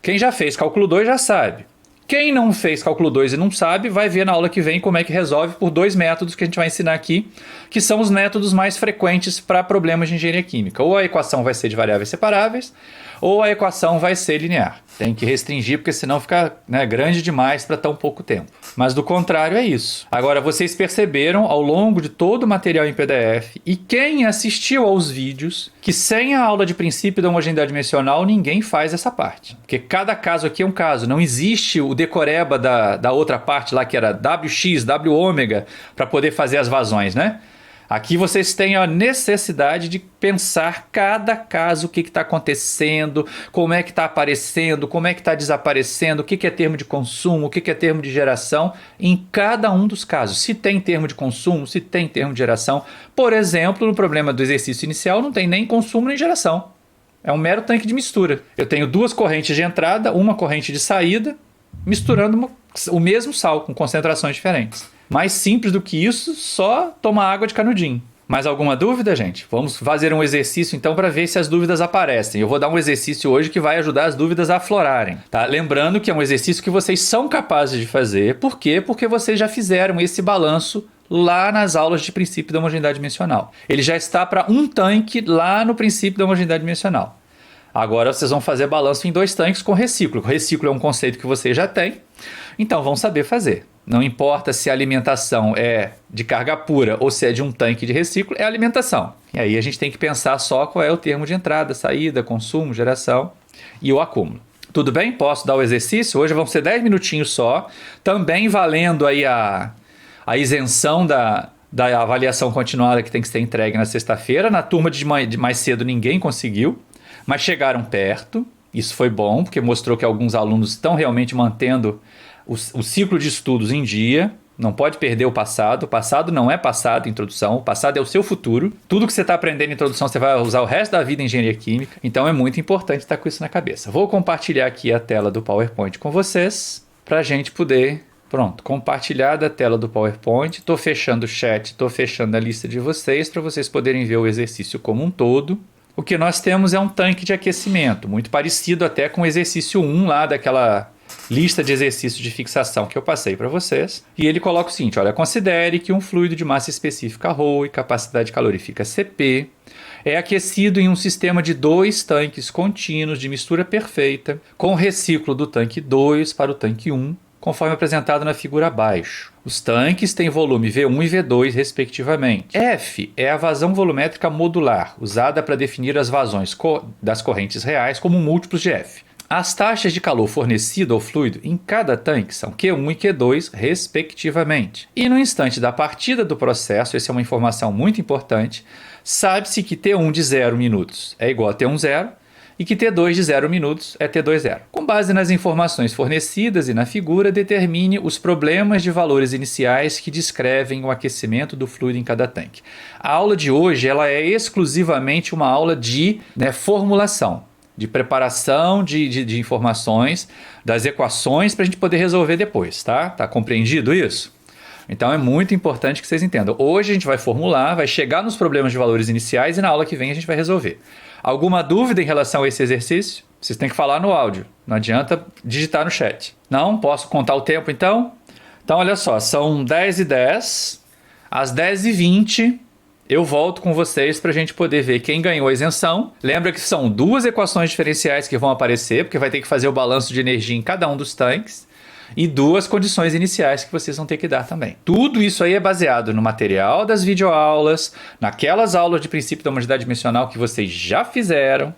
Quem já fez cálculo 2 já sabe. Quem não fez cálculo 2 e não sabe, vai ver na aula que vem como é que resolve por 2 métodos que a gente vai ensinar aqui, que são os métodos mais frequentes para problemas de engenharia química. Ou a equação vai ser de variáveis separáveis, ou a equação vai ser linear. Tem que restringir, porque senão fica grande demais para tão pouco tempo. Mas do contrário é isso. Agora, vocês perceberam ao longo de todo o material em PDF, e quem assistiu aos vídeos, que sem a aula de princípio da homogeneidade dimensional, ninguém faz essa parte. Porque cada caso aqui é um caso. Não existe o decoreba da outra parte lá, que era WX, W ômega, para poder fazer as vazões, né? Aqui vocês têm a necessidade de pensar cada caso, o que está acontecendo, como é que está aparecendo, como é que está desaparecendo, o que é termo de consumo, o que é termo de geração, em cada um dos casos. Se tem termo de consumo, se tem termo de geração. Por exemplo, no problema do exercício inicial, não tem nem consumo nem geração. É um mero tanque de mistura. Eu tenho 2 correntes de entrada, uma corrente de saída, misturando o mesmo sal com concentrações diferentes. Mais simples do que isso, só tomar água de canudinho. Mais alguma dúvida, gente? Vamos fazer um exercício então para ver se as dúvidas aparecem. Eu vou dar um exercício hoje que vai ajudar as dúvidas a aflorarem. Tá? Lembrando que é um exercício que vocês são capazes de fazer. Por quê? Porque vocês já fizeram esse balanço lá nas aulas de princípio da homogeneidade dimensional. Ele já está para um tanque lá no princípio da homogeneidade dimensional. Agora vocês vão fazer balanço em 2 tanques com reciclo. Reciclo é um conceito que vocês já têm, então vão saber fazer. Não importa se a alimentação é de carga pura ou se é de um tanque de reciclo, é alimentação. E aí a gente tem que pensar só qual é o termo de entrada, saída, consumo, geração e o acúmulo. Tudo bem? Posso dar o exercício? Hoje vão ser 10 minutinhos só, também valendo aí a isenção da avaliação continuada que tem que ser entregue na sexta-feira. Na turma de mais cedo ninguém conseguiu, mas chegaram perto. Isso foi bom, porque mostrou que alguns alunos estão realmente mantendo o ciclo de estudos em dia. Não pode perder o passado. O passado não é passado em introdução. O passado é o seu futuro. Tudo que você está aprendendo em introdução você vai usar o resto da vida em engenharia química. Então é muito importante estar com isso na cabeça. Vou compartilhar aqui a tela do PowerPoint com vocês para a gente poder... Pronto, compartilhada a tela do PowerPoint. Estou fechando o chat, estou fechando a lista de vocês para vocês poderem ver o exercício como um todo. O que nós temos é um tanque de aquecimento, muito parecido até com o exercício 1 lá daquela lista de exercícios de fixação que eu passei para vocês. E ele coloca o seguinte, olha, considere que um fluido de massa específica ρ e capacidade calorífica Cp é aquecido em um sistema de 2 tanques contínuos de mistura perfeita, com reciclo do tanque 2 para o tanque 1, conforme apresentado na figura abaixo. Os tanques têm volume V1 e V2, respectivamente. F é a vazão volumétrica modular, usada para definir as vazões das correntes reais como múltiplos de F. As taxas de calor fornecido ao fluido em cada tanque são Q1 e Q2, respectivamente. E no instante da partida do processo, essa é uma informação muito importante, sabe-se que T1 de 0 minutos é igual a T1 zero, e que T2 de 0 minutos é T2 zero. Com base nas informações fornecidas e na figura, determine os problemas de valores iniciais que descrevem o aquecimento do fluido em cada tanque. A aula de hoje ela é exclusivamente uma aula de formulação, de preparação de informações, das equações para a gente poder resolver depois, tá? Tá compreendido isso? Então é muito importante que vocês entendam. Hoje a gente vai formular, vai chegar nos problemas de valores iniciais e na aula que vem a gente vai resolver. Alguma dúvida em relação a esse exercício? Vocês têm que falar no áudio, não adianta digitar no chat. Não? Posso contar o tempo então? Então olha só, são 10h10, às 10h20 eu volto com vocês para a gente poder ver quem ganhou a isenção. Lembra que são 2 equações diferenciais que vão aparecer, porque vai ter que fazer o balanço de energia em cada um dos tanques. e 2 condições iniciais que vocês vão ter que dar também. Tudo isso aí é baseado no material das videoaulas, naquelas aulas de princípio da humanidade dimensional que vocês já fizeram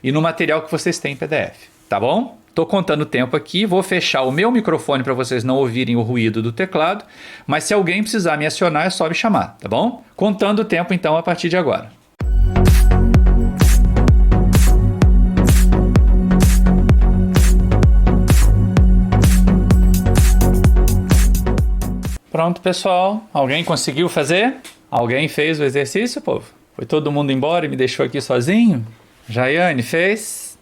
e no material que vocês têm em PDF, tá bom? Tô contando o tempo aqui, vou fechar o meu microfone para vocês não ouvirem o ruído do teclado, mas se alguém precisar me acionar é só me chamar, tá bom? Contando o tempo então a partir de agora. Pronto, pessoal. Alguém conseguiu fazer? Alguém fez o exercício, povo? Foi todo mundo embora e me deixou aqui sozinho? Jaiane fez?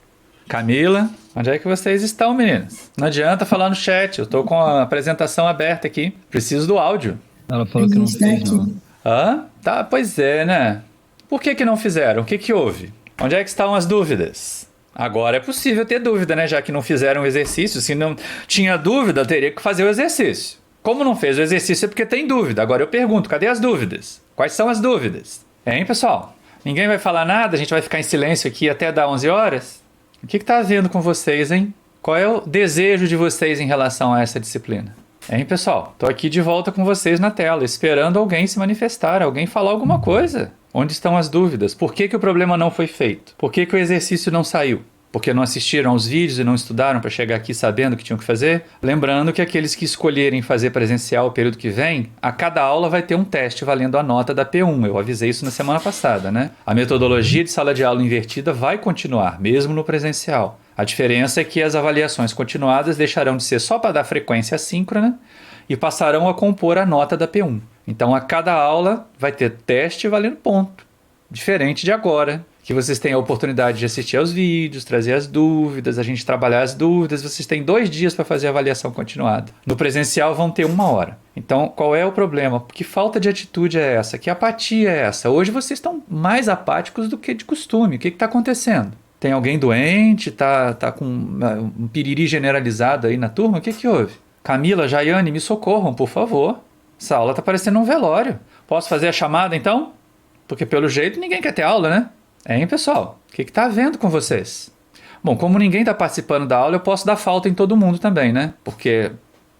Camila? Onde é que vocês estão, meninas? Não adianta falar no chat, eu tô com a apresentação aberta aqui. Preciso do áudio. Ela falou que não fez, não. Hã? Tá, pois é, né? Por que não fizeram? O que houve? Onde é que estão as dúvidas? Agora é possível ter dúvida, né? Já que não fizeram o exercício. Se não tinha dúvida, teria que fazer o exercício. Como não fez o exercício é porque tem dúvida. Agora eu pergunto, cadê as dúvidas? Quais são as dúvidas? Hein, pessoal? Ninguém vai falar nada? A gente vai ficar em silêncio aqui até dar 11 horas? O que tá havendo com vocês, hein? Qual é o desejo de vocês em relação a essa disciplina? Hein, pessoal? Tô aqui de volta com vocês na tela, esperando alguém se manifestar, alguém falar alguma coisa. Onde estão as dúvidas? Por que o problema não foi feito? Por que o exercício não saiu? Porque não assistiram aos vídeos e não estudaram para chegar aqui sabendo o que tinham que fazer? Lembrando que aqueles que escolherem fazer presencial o período que vem, a cada aula vai ter um teste valendo a nota da P1. Eu avisei isso na semana passada, né? A metodologia de sala de aula invertida vai continuar, mesmo no presencial. A diferença é que as avaliações continuadas deixarão de ser só para dar frequência assíncrona e passarão a compor a nota da P1. Então, a cada aula vai ter teste valendo ponto. Diferente de agora, que vocês têm a oportunidade de assistir aos vídeos, trazer as dúvidas, a gente trabalhar as dúvidas. Vocês têm 2 dias para fazer a avaliação continuada. No presencial vão ter 1 hora. Então, qual é o problema? Que falta de atitude é essa? Que apatia é essa? Hoje vocês estão mais apáticos do que de costume. O que está acontecendo? Tem alguém doente? Tá com um piriri generalizado aí na turma? O que houve? Camila, Jaiane, me socorram, por favor. Essa aula está parecendo um velório. Posso fazer a chamada, então? Porque, pelo jeito, ninguém quer ter aula, né? Hein, pessoal? O que está havendo com vocês? Bom, como ninguém está participando da aula, eu posso dar falta em todo mundo também, né? Porque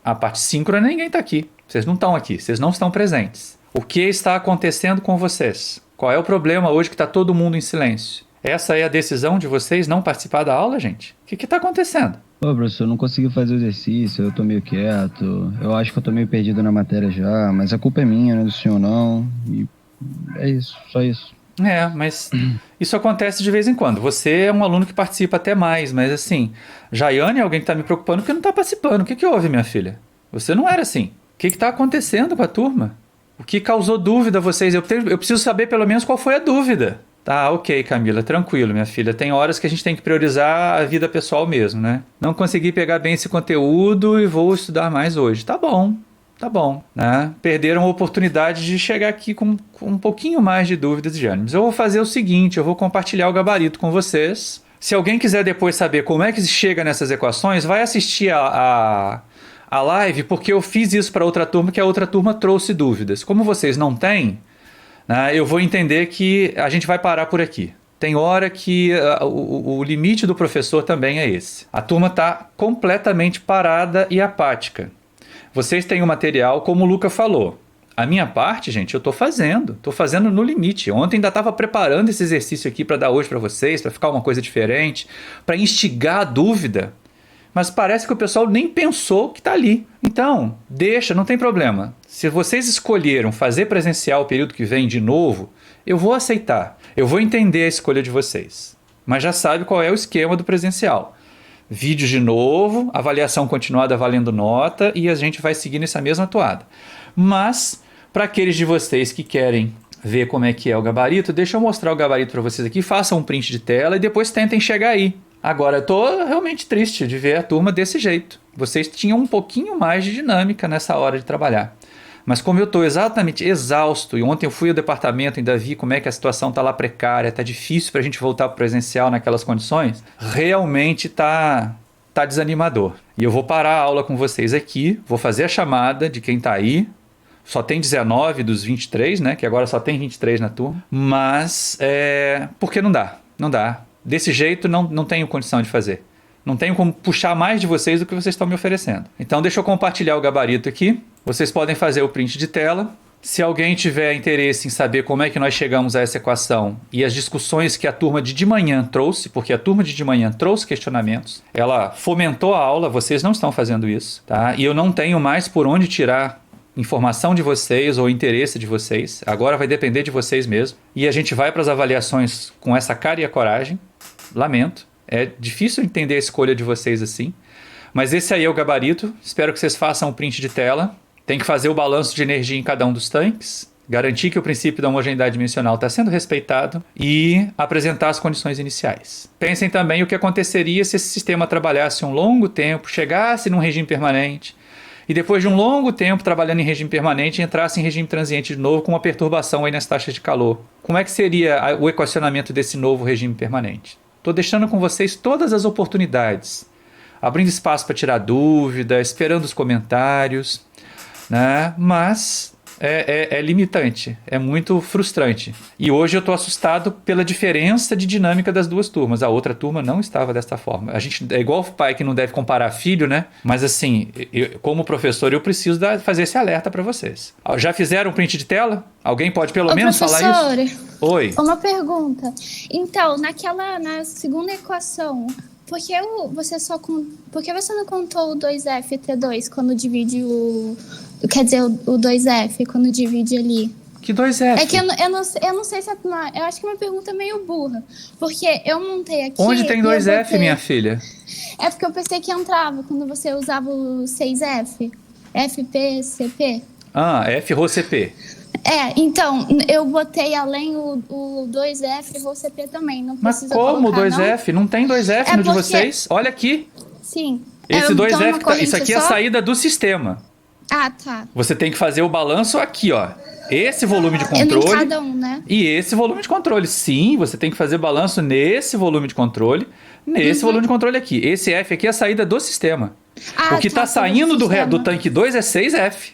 a parte síncrona, ninguém está aqui. Vocês não estão aqui, vocês não estão presentes. O que está acontecendo com vocês? Qual é o problema hoje que está todo mundo em silêncio? Essa é a decisão de vocês não participar da aula, gente? O que está acontecendo? Ô, professor, eu não consegui fazer o exercício, eu tô meio quieto, eu acho que eu tô meio perdido na matéria já, mas a culpa é minha, não é do senhor não, e é isso, só isso. É, mas isso acontece de vez em quando. Você é um aluno que participa até mais, mas assim, Jaiane é alguém que está me preocupando porque não está participando. O que houve, minha filha? Você não era assim. O que está acontecendo com a turma? O que causou dúvida a vocês? Eu preciso saber pelo menos qual foi a dúvida. Tá, ok, Camila, tranquilo, minha filha. Tem horas que a gente tem que priorizar a vida pessoal mesmo, né? Não consegui pegar bem esse conteúdo e vou estudar mais hoje. Tá bom, né? Perderam a oportunidade de chegar aqui com um pouquinho mais de dúvidas e de ânimos. Eu vou fazer o seguinte, eu vou compartilhar o gabarito com vocês. Se alguém quiser depois saber como é que se chega nessas equações, vai assistir a live, porque eu fiz isso para outra turma, que a outra turma trouxe dúvidas. Como vocês não têm, né, eu vou entender que a gente vai parar por aqui. Tem hora que o limite do professor também é esse. A turma está completamente parada e apática. Vocês têm o material, como o Luca falou. A minha parte, gente, eu estou fazendo no limite. Ontem ainda estava preparando esse exercício aqui para dar hoje para vocês, para ficar uma coisa diferente, para instigar a dúvida. Mas parece que o pessoal nem pensou que está ali. Então, deixa, não tem problema. Se vocês escolheram fazer presencial o período que vem de novo, eu vou aceitar. Eu vou entender a escolha de vocês. Mas já sabe qual é o esquema do presencial. Vídeos de novo, avaliação continuada valendo nota e a gente vai seguir nessa mesma toada. Mas, para aqueles de vocês que querem ver como é que é o gabarito, deixa eu mostrar o gabarito para vocês aqui, façam um print de tela e depois tentem chegar aí. Agora, eu tô realmente triste de ver a turma desse jeito. Vocês tinham um pouquinho mais de dinâmica nessa hora de trabalhar. Mas como eu estou exatamente exausto, e ontem eu fui ao departamento e ainda vi como é que a situação está lá precária, está difícil para a gente voltar para o presencial naquelas condições, realmente tá desanimador. E eu vou parar a aula com vocês aqui, vou fazer a chamada de quem está aí. Só tem 19 dos 23, né? Que agora só tem 23 na turma. Mas, porque não dá. Desse jeito não tenho condição de fazer. Não tenho como puxar mais de vocês do que vocês estão me oferecendo. Então deixa eu compartilhar o gabarito aqui. Vocês podem fazer o print de tela. Se alguém tiver interesse em saber como é que nós chegamos a essa equação e as discussões que a turma de manhã trouxe, porque a turma de manhã trouxe questionamentos, ela fomentou a aula, vocês não estão fazendo isso, tá? E eu não tenho mais por onde tirar informação de vocês ou interesse de vocês. Agora vai depender de vocês mesmo. E a gente vai para as avaliações com essa cara e a coragem. Lamento. É difícil entender a escolha de vocês assim. Mas esse aí é o gabarito. Espero que vocês façam um print de tela. Tem que fazer o balanço de energia em cada um dos tanques, garantir que o princípio da homogeneidade dimensional está sendo respeitado e apresentar as condições iniciais. Pensem também o que aconteceria se esse sistema trabalhasse um longo tempo, chegasse num regime permanente e depois de um longo tempo trabalhando em regime permanente entrasse em regime transiente de novo com uma perturbação aí nas taxas de calor. Como é que seria o equacionamento desse novo regime permanente? Estou deixando com vocês todas as oportunidades, abrindo espaço para tirar dúvida, esperando os comentários, né? Mas é limitante, é muito frustrante. E hoje eu estou assustado pela diferença de dinâmica das duas turmas. A outra turma não estava dessa forma. A gente é igual o pai que não deve comparar filho, né? Mas assim, como professor, eu preciso fazer esse alerta para vocês. Já fizeram um print de tela? Alguém pode pelo menos falar isso? Oi. Uma pergunta. Então, na segunda equação, por que você não contou o 2F-T2 quando divide o... Quer dizer, o 2F, quando divide ali? Que 2F? É que eu não sei se é uma... Eu acho que é uma pergunta meio burra. Porque eu montei aqui... Onde tem 2F, minha filha? É porque eu pensei que entrava quando você usava o 6F. FP, CP. Ah, F, Rho, CP. Então, eu botei além o 2F e o CP também. Não Mas precisa como colocar, 2F? Não tem 2F no de vocês? Olha aqui. Sim. Esse 2F, isso aqui é a saída do sistema. Ah, tá. Você tem que fazer o balanço aqui, ó. Esse volume de controle. Em cada um, né? E esse volume de controle. Sim, você tem que fazer balanço nesse volume de controle, nesse volume de controle aqui. Esse F aqui é a saída do sistema. O que está saindo do tanque 2 é 6F.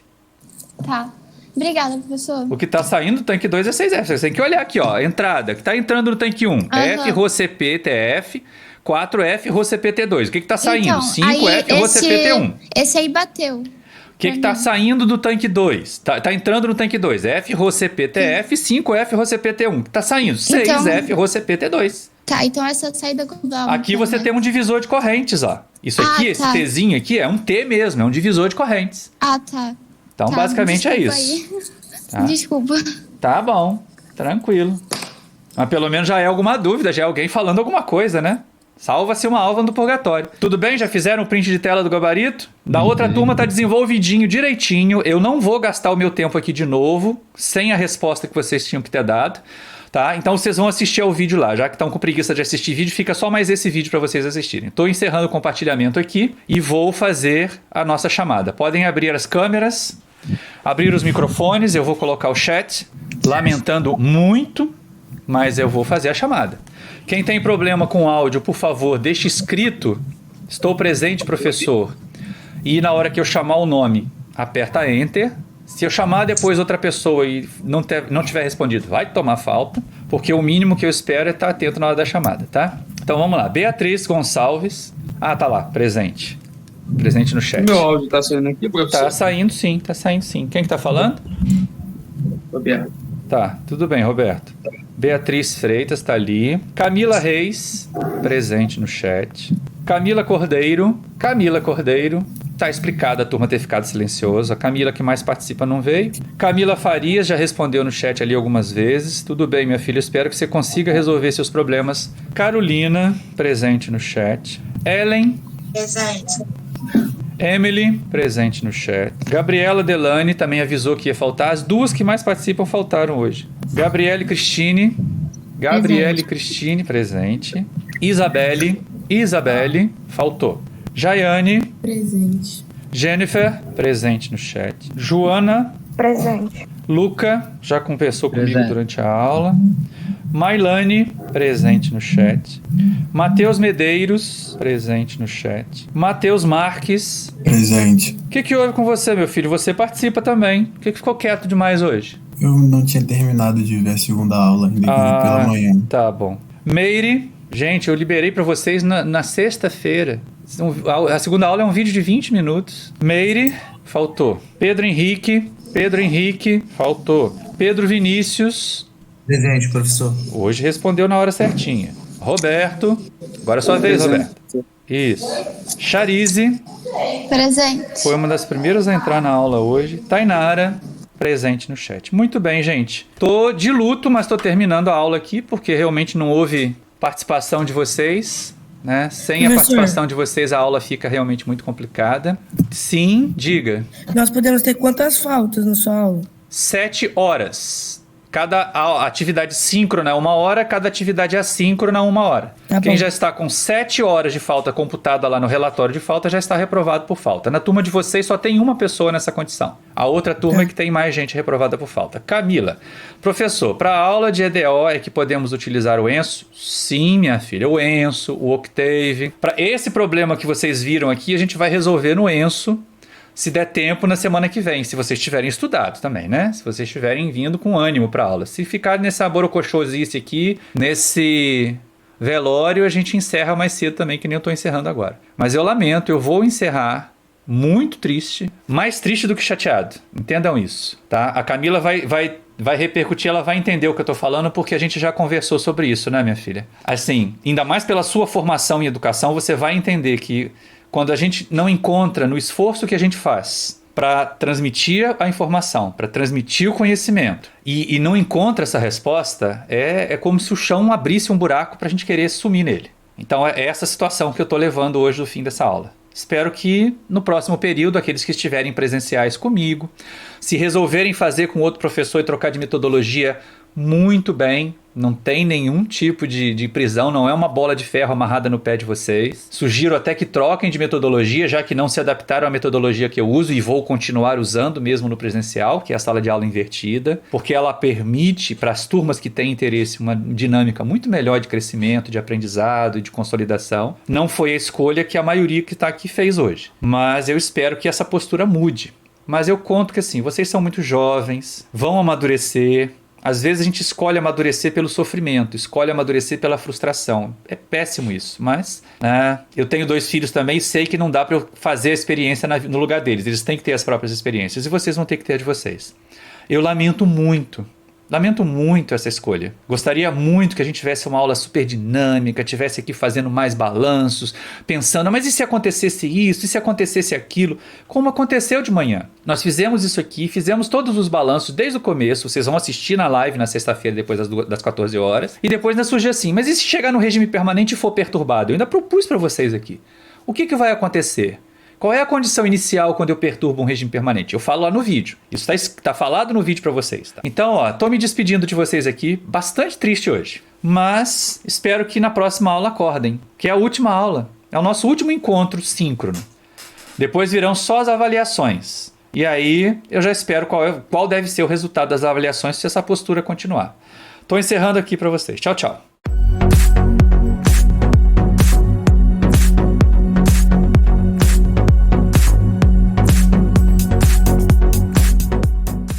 Tá. Obrigada, professor. O que está saindo do tanque 2 é 6F. Você tem que olhar aqui, ó. Entrada, que está entrando no tanque 1. F, Rho, CP, TF. 4F, Rho, CP, T2. O que está saindo? Então, 5F, Rho, CP, T1. Esse aí bateu. O que está saindo do tanque 2? Tá entrando no tanque 2. F, Rho, CP, TF, 5F, Rho, CP, T1. Está saindo 6F, Rho, CP, T2. Tá, então essa saída global. Aqui então, você né? tem um divisor de correntes, ó. Isso aqui, esse Tzinho aqui é um T mesmo, é um divisor de correntes. Ah, tá. Então, basicamente é isso. Aí. Tá. Desculpa. Tá bom, tranquilo. Mas pelo menos já é alguma dúvida, já é alguém falando alguma coisa, né? Salva-se uma alma do purgatório. Tudo bem? Já fizeram o print de tela do gabarito? Da outra turma tá desenvolvidinho, direitinho. Eu não vou gastar o meu tempo aqui de novo, sem a resposta que vocês tinham que ter dado. Tá? Então vocês vão assistir ao vídeo lá. Já que estão com preguiça de assistir vídeo, fica só mais esse vídeo para vocês assistirem. Estou encerrando o compartilhamento aqui e vou fazer a nossa chamada. Podem abrir as câmeras, abrir os microfones, eu vou colocar o chat, lamentando muito, mas eu vou fazer a chamada. Quem tem problema com áudio, por favor, deixe escrito: estou presente, professor. E na hora que eu chamar o nome, aperta Enter. Se eu chamar depois outra pessoa e não tiver respondido, vai tomar falta, porque o mínimo que eu espero é estar atento na hora da chamada, tá? Então vamos lá. Beatriz Gonçalves. Ah, tá lá, presente. Presente no chat. Meu áudio tá saindo aqui, professor? Tá saindo sim, tá saindo sim. Quem que tá falando? Roberto. Tá, tudo bem, Roberto. Beatriz Freitas tá ali. Camila Reis, presente no chat. Camila Cordeiro. Tá explicado a turma ter ficado silenciosa. A Camila que mais participa não veio. Camila Farias já respondeu no chat ali algumas vezes. Tudo bem, minha filha, espero que você consiga resolver seus problemas. Carolina, presente no chat. Ellen. Presente. Emily, presente no chat. Gabriela Delane também avisou que ia faltar. As duas que mais participam faltaram hoje. Gabriele Cristine, presente. Isabelle, faltou. Jaiane, Presente. Jennifer, presente no chat. Joana, Presente. Luca, já conversou comigo Presente. durante a aula. Mailane, presente no chat. Matheus Medeiros, presente no chat. Matheus Marques. Presente. O que houve com você, meu filho? Você participa também. O que ficou quieto demais hoje? Eu não tinha terminado de ver a segunda aula, ainda que pela manhã. Tá bom. Meire, Gente, eu liberei para vocês na sexta-feira. A segunda aula é um vídeo de 20 minutos. Meire, faltou. Pedro Henrique, faltou. Pedro Vinícius. Presente, professor. Hoje respondeu na hora certinha. Roberto, agora é sua vez, Roberto. Isso. Charize. Presente. Foi uma das primeiras a entrar na aula hoje. Tainara, presente no chat. Muito bem, gente. Tô de luto, mas tô terminando a aula aqui, porque realmente não houve participação de vocês, né? Sem a participação de vocês, a aula fica realmente muito complicada. Sim, diga. Nós podemos ter quantas faltas na sua aula? 7 horas. Cada atividade síncrona é 1 hora, cada atividade assíncrona é 1 hora. Tá Quem bom. já está com 7 horas de falta computada lá no relatório de falta já está reprovado por falta. Na turma de vocês só tem uma pessoa nessa condição. A outra turma é que tem mais gente reprovada por falta. Camila, professor, para a aula de EDO é que podemos utilizar o ENSO? Sim, minha filha, o ENSO, o Octave. Para esse problema que vocês viram aqui, a gente vai resolver no ENSO, se der tempo na semana que vem, se vocês tiverem estudado também, né? Se vocês estiverem vindo com ânimo para aula. Se ficar nessa borocochosice aqui, nesse velório, a gente encerra mais cedo também, que nem eu estou encerrando agora. Mas eu lamento, eu vou encerrar muito triste, mais triste do que chateado. Entendam isso, tá? A Camila vai repercutir, ela vai entender o que eu tô falando, porque a gente já conversou sobre isso, né, minha filha? Assim, ainda mais pela sua formação em educação, você vai entender que quando a gente não encontra no esforço que a gente faz para transmitir a informação, para transmitir o conhecimento, e não encontra essa resposta, é como se o chão abrisse um buraco para a gente querer sumir nele. Então é essa situação que eu estou levando hoje do fim dessa aula. Espero que no próximo período, aqueles que estiverem presenciais comigo, se resolverem fazer com outro professor e trocar de metodologia, muito bem, não tem nenhum tipo de prisão, não é uma bola de ferro amarrada no pé de vocês. Sugiro até que troquem de metodologia, já que não se adaptaram à metodologia que eu uso e vou continuar usando mesmo no presencial, que é a sala de aula invertida, porque ela permite para as turmas que têm interesse uma dinâmica muito melhor de crescimento, de aprendizado e de consolidação. Não foi a escolha que a maioria que está aqui fez hoje, mas eu espero que essa postura mude. Mas eu conto que assim, vocês são muito jovens, vão amadurecer. Às vezes a gente escolhe amadurecer pelo sofrimento, escolhe amadurecer pela frustração. É péssimo isso, mas eu tenho 2 filhos também e sei que não dá para eu fazer a experiência no lugar deles. Eles têm que ter as próprias experiências e vocês vão ter que ter a de vocês. Eu lamento muito essa escolha. Gostaria muito que a gente tivesse uma aula super dinâmica, tivesse aqui fazendo mais balanços, pensando, mas e se acontecesse isso, e se acontecesse aquilo? Como aconteceu de manhã. Nós fizemos isso aqui, fizemos todos os balanços desde o começo, vocês vão assistir na live na sexta-feira, depois das 14 horas, e depois ainda surge assim, mas e se chegar no regime permanente e for perturbado? Eu ainda propus para vocês aqui. O que vai acontecer? Qual é a condição inicial quando eu perturbo um regime permanente? Eu falo lá no vídeo. Isso está falado no vídeo para vocês. Tá? Então, tô me despedindo de vocês aqui. Bastante triste hoje. Mas espero que na próxima aula acordem. Que é a última aula. É o nosso último encontro síncrono. Depois virão só as avaliações. E aí eu já espero qual deve ser o resultado das avaliações se essa postura continuar. Estou encerrando aqui para vocês. Tchau, tchau.